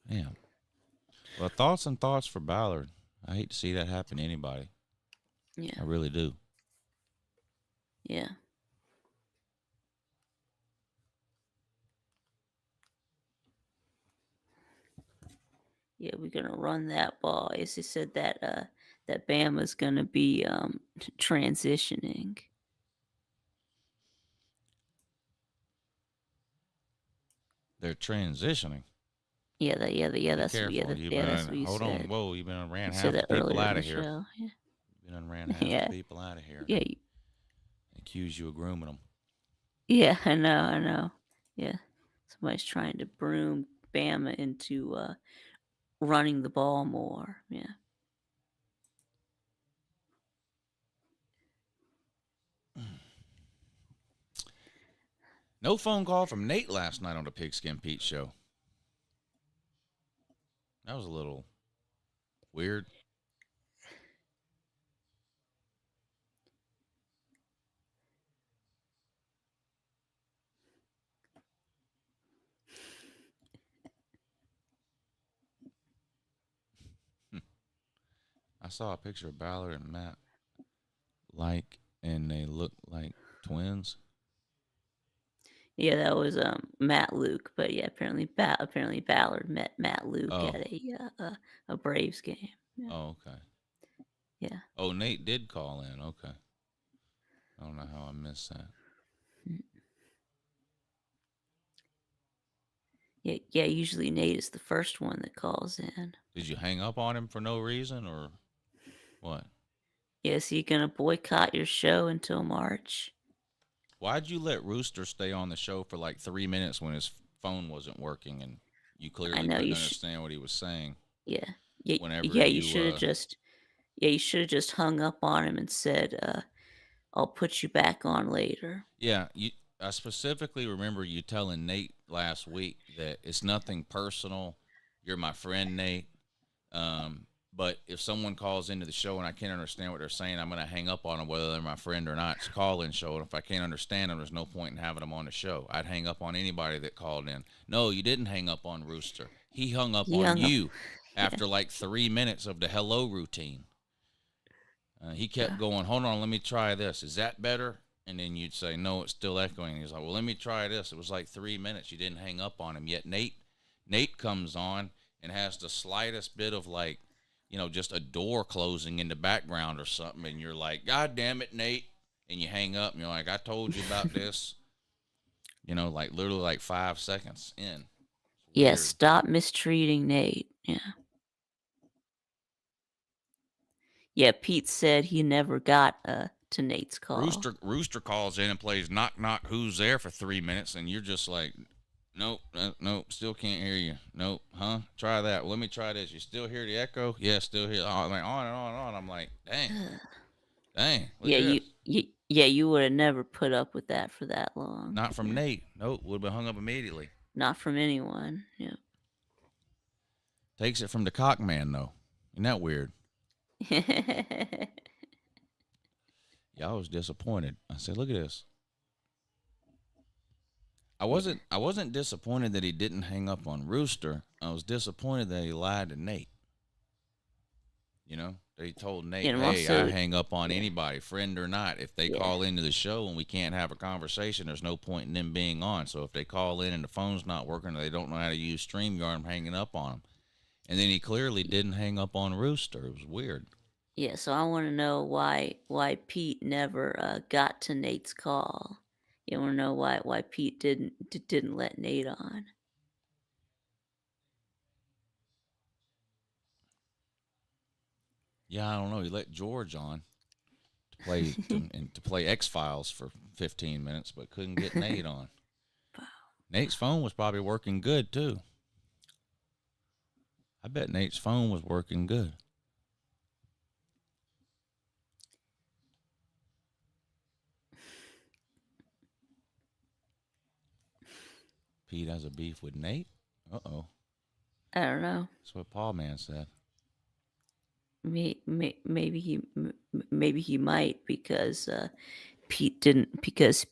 Damn. Well, thoughts for Ballard. I hate to see that happen to anybody. Yeah. I really do. Yeah. Yeah, we're gonna run that ball. As he said that that Bama's gonna be transitioning. They're transitioning. Yeah, that's what you Hold said. on, whoa! You've been ran You half said the that people earlier out in of the here. show. Yeah. You done ran half the people out of here. Yeah. Accuse you of grooming them. Yeah, I know. Yeah, somebody's trying to broom Bama into running the ball more. Yeah. No phone call from Nate last night on the Pigskin Pete show. That was a little weird. I saw a picture of Ballard and Matt and they look like twins. Yeah, that was Matt Luke, but yeah, apparently Ballard met Matt Luke at a Braves game. Yeah. Oh, okay. Yeah. Oh, Nate did call in. Okay. I don't know how I missed that. Yeah. Usually Nate is the first one that calls in. Did you hang up on him for no reason or what? Yes, he gonna boycott your show until March. Why'd you let Rooster stay on the show for like 3 minutes when his phone wasn't working and you clearly know, couldn't you understand what he was saying? Yeah. Yeah. Whenever Yeah. You you, should have just. Yeah. You should have just hung up on him and said, "I'll put you back on later." Yeah, I specifically remember you telling Nate last week that it's nothing personal. You're my friend, Nate. But if someone calls into the show and I can't understand what they're saying, I'm going to hang up on them, whether they're my friend or not. It's a call-in show, and if I can't understand them, there's no point in having them on the show. I'd hang up on anybody that called in. No, you didn't hang up on Rooster. He hung up on you after like 3 minutes of the hello routine. He kept going, hold on, let me try this. Is that better? And then you'd say, no, it's still echoing. He's like, well, let me try this. It was like 3 minutes. You didn't hang up on him. Yet Nate comes on and has the slightest bit of like, just a door closing in the background or something. And you're like, God damn it, Nate. And you hang up and you're like, I told you about this. Like literally like 5 seconds in. Yeah, stop mistreating Nate. Yeah. Yeah, Pete said he never got to Nate's call. Rooster calls in and plays knock knock who's there for 3 minutes and you're just like, nope, still can't hear you. Nope, huh? Try that. Well, let me try this. You still hear the echo? Yeah, still hear. Oh, like on and on and on. I'm like, dang. You would have never put up with that for that long. Not from Nate. Nope, would have been hung up immediately. Not from anyone. Yeah. Takes it from the cock man though. Isn't that weird? Yeah, I was disappointed. I said, look at this. I wasn't disappointed that he didn't hang up on Rooster. I was disappointed that he lied to Nate. That he told Nate, hey, I hang up on anybody, friend or not. If they call into the show and we can't have a conversation, there's no point in them being on. So if they call in and the phone's not working or they don't know how to use StreamYard, I'm hanging up on them. And then he clearly didn't hang up on Rooster. It was weird. Yeah, so I want to know why Pete never got to Nate's call. You want to know why Pete didn't let Nate on. Yeah, I don't know. He let George on to play X-Files for 15 minutes, but couldn't get Nate on. Nate's phone was probably working good too. I bet Nate's phone was working good. Pete has a beef with Nate? Uh-oh. I don't know. That's what Paul Man said. Maybe he might because Pete didn't because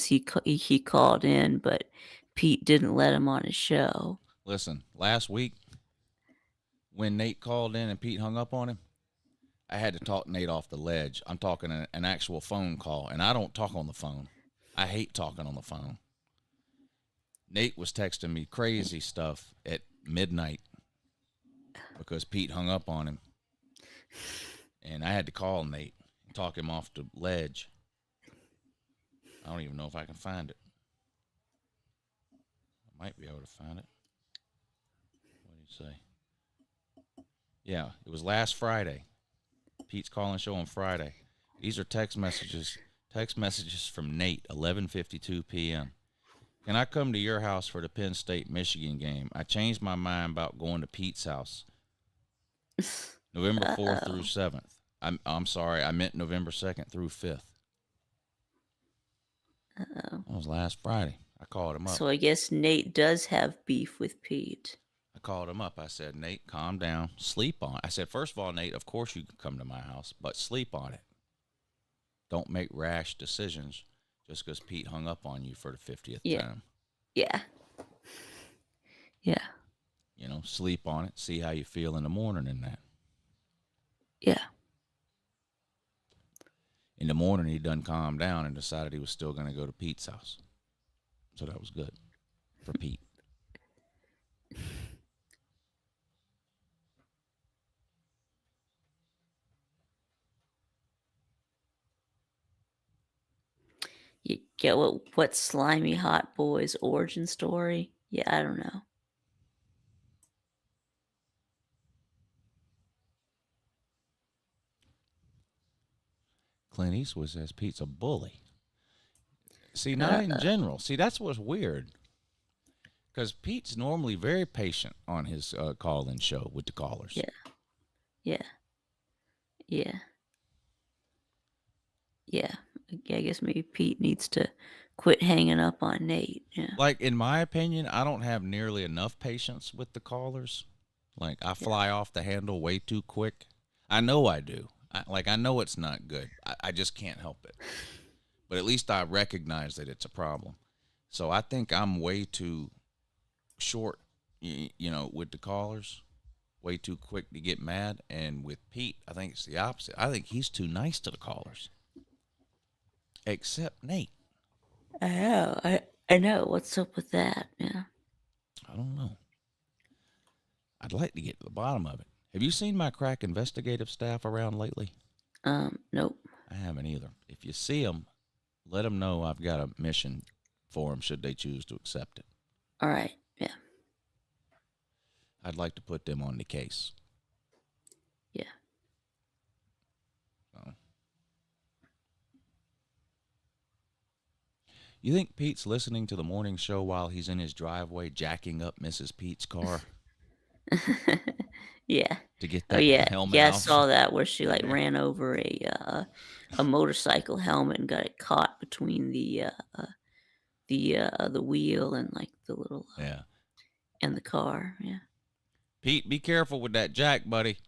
he called in, but Pete didn't let him on his show. Listen, last week when Nate called in and Pete hung up on him, I had to talk Nate off the ledge. I'm talking an actual phone call, and I don't talk on the phone. I hate talking on the phone. Nate was texting me crazy stuff at midnight because Pete hung up on him. And I had to call Nate and talk him off the ledge. I don't even know if I can find it. I might be able to find it. What did he say? Yeah, it was last Friday. Pete's calling show on Friday. These are text messages from Nate, 11:52 p.m. Can I come to your house for the Penn State-Michigan game? I changed my mind about going to Pete's house. November 4th through 7th. I'm sorry, I meant November 2nd through 5th. Uh-oh. That was last Friday. I called him up. So I guess Nate does have beef with Pete. I called him up. I said, Nate, calm down. Sleep on it. I said, first of all, Nate, of course you can come to my house, but sleep on it. Don't make rash decisions just because Pete hung up on you for the 50th time. Yeah. Yeah. Sleep on it. See how you feel in the morning and that. Yeah. In the morning, he done calmed down and decided he was still going to go to Pete's house. So that was good for Pete. Yeah, what slimy hot boy's origin story? Yeah, I don't know. Clint Eastwood says Pete's a bully. See, not in general. See, that's what's weird. Because Pete's normally very patient on his call-in show with the callers. Yeah. Yeah. Yeah. Yeah. I guess maybe Pete needs to quit hanging up on Nate. Yeah. Like, in my opinion, I don't have nearly enough patience with the callers. Like, I fly off the handle way too quick. I know I do. I know it's not good. I just can't help it. But at least I recognize that it's a problem. So I think I'm way too short, with the callers. Way too quick to get mad. And with Pete, I think it's the opposite. I think he's too nice to the callers. Except Nate. I know. What's up with that? Yeah. I don't know. I'd like to get to the bottom of it. Have you seen my crack investigative staff around lately? Nope. I haven't either. If you see them, let them know I've got a mission for them should they choose to accept it. All right. Yeah. I'd like to put them on the case. Yeah. So. You think Pete's listening to the morning show while he's in his driveway jacking up Mrs. Pete's car? Yeah. To get that helmet Yeah, out? I saw that where she ran over a motorcycle helmet and got it caught between the wheel and the little and the car. Yeah. Pete, be careful with that jack, buddy.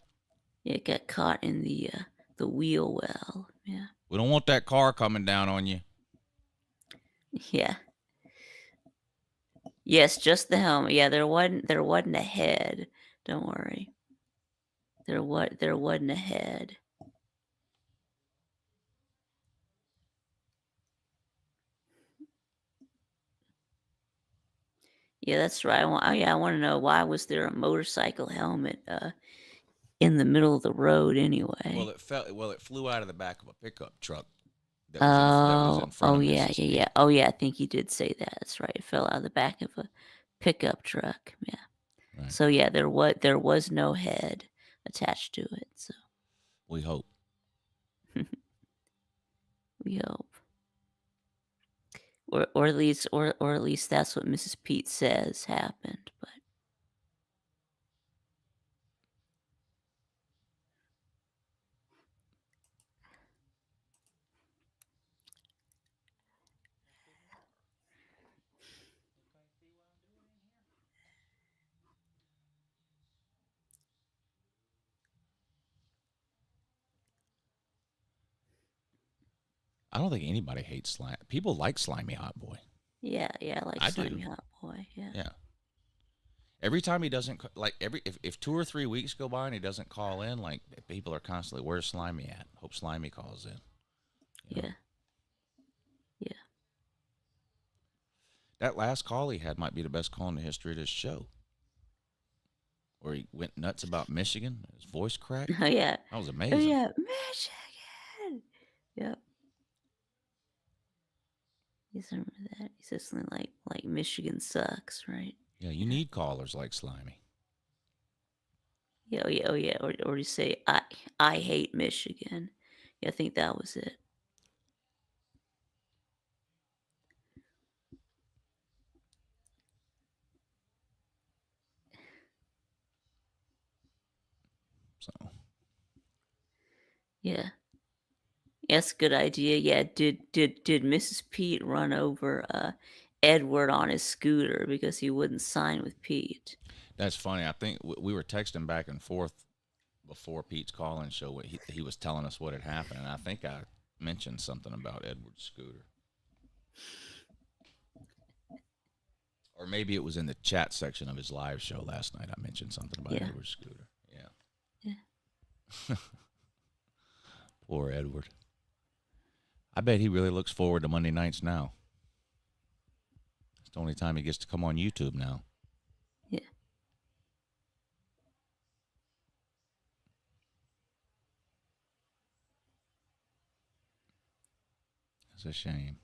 Yeah, it got caught in the wheel well. Yeah. We don't want that car coming down on you. Yeah. Yes, just the helmet. Yeah, there wasn't a head. Don't worry. There wasn't a head. Yeah, that's right. I want to know, why was there a motorcycle helmet in the middle of the road anyway? Well, it flew out of the back of a pickup truck. That was in front of yeah, Mrs. yeah. Pete. Oh yeah, I think he did say that. That's right. It fell out of the back of a pickup truck. Yeah. Right. So yeah, there was no head attached to it. So we hope. we hope. Or at least that's what Mrs. Pete says happened, but I don't think anybody hates slime. People like Slimy Hot Boy. yeah, like I Slimy do. Hot Boy. Yeah. Yeah. Every time he doesn't, if 2 or 3 weeks go by and he doesn't call in, people are constantly, where's Slimy at? Hope Slimy calls in. Yeah. Yeah. That last call he had might be the best call in the history of this show. Where he went nuts about Michigan, his voice cracked. Oh yeah. That was amazing. Oh yeah, Michigan. Yep. You remember that? He said something like Michigan sucks, right? Yeah, you need callers like Slimy. Yeah, oh yeah. Or you say I hate Michigan. Yeah, I think that was it. So. Yeah. That's a good idea. Yeah, did Mrs. Pete run over Edward on his scooter because he wouldn't sign with Pete? That's funny. I think we were texting back and forth before Pete's call-in show. He was telling us what had happened, and I think I mentioned something about Edward's scooter. Or maybe it was in the chat section of his live show last night. I mentioned something about Edward's scooter. Yeah. Yeah. Poor Edward. I bet he really looks forward to Monday nights now. It's the only time he gets to come on YouTube now. Yeah. It's a shame.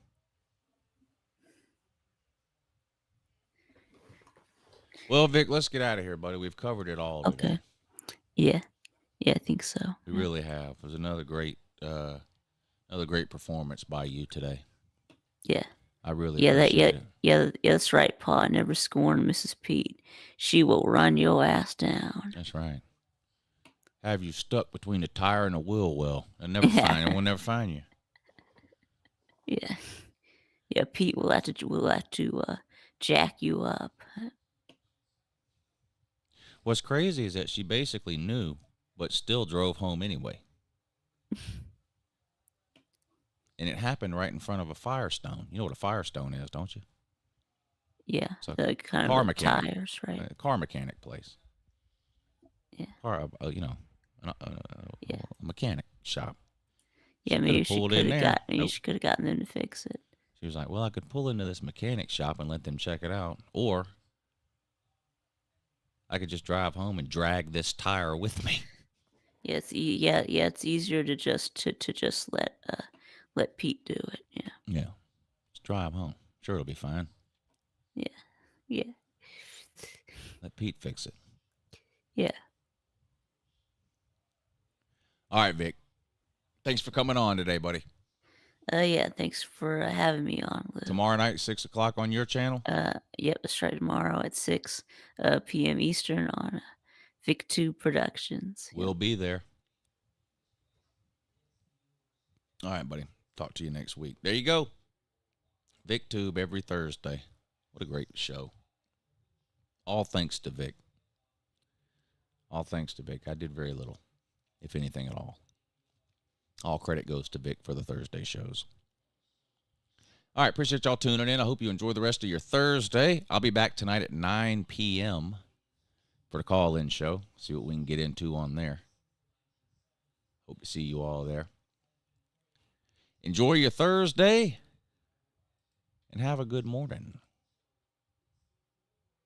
Well, Vic, let's get out of here, buddy. We've covered it all today. Okay. Yeah. Yeah, I think so. We really have. It was another great performance by you today. Yeah. I really appreciate it. Yeah, that's right, Pa. I never scorn Mrs. Pete. She will run your ass down. That's right. Have you stuck between the tire and the wheel well and never find we'll never find you. Yeah. Yeah, Pete will have to jack you up. What's crazy is that she basically knew, but still drove home anyway. And it happened right in front of a Firestone. You know what a Firestone is, don't you? Yeah, It's a the kind car of mechanic, tires, right? a car mechanic place. Yeah. Car, a mechanic shop. Yeah, maybe she could have gotten them to fix it. She was like, well, I could pull into this mechanic shop and let them check it out. Or I could just drive home and drag this tire with me. Yeah, it's easier to just let Pete do it. Yeah. Yeah. Just drive home. Sure, it'll be fine. Yeah. Yeah. Let Pete fix it. Yeah. All right, Vic. Thanks for coming on today, buddy. Yeah, thanks for having me on, Lou. Tomorrow night, 6 o'clock on your channel? Yep, that's right. Tomorrow at 6 p.m. Eastern on Viktube Productions. We'll be there. All right, buddy. Talk to you next week. There you go. Viktube every Thursday. What a great show. All thanks to Vic. All thanks to Vic. I did very little, if anything at all. All credit goes to Vic for the Thursday shows. All right, appreciate y'all tuning in. I hope you enjoy the rest of your Thursday. I'll be back tonight at 9 p.m. for the call-in show. See what we can get into on there. Hope to see you all there. Enjoy your Thursday, and have a good morning.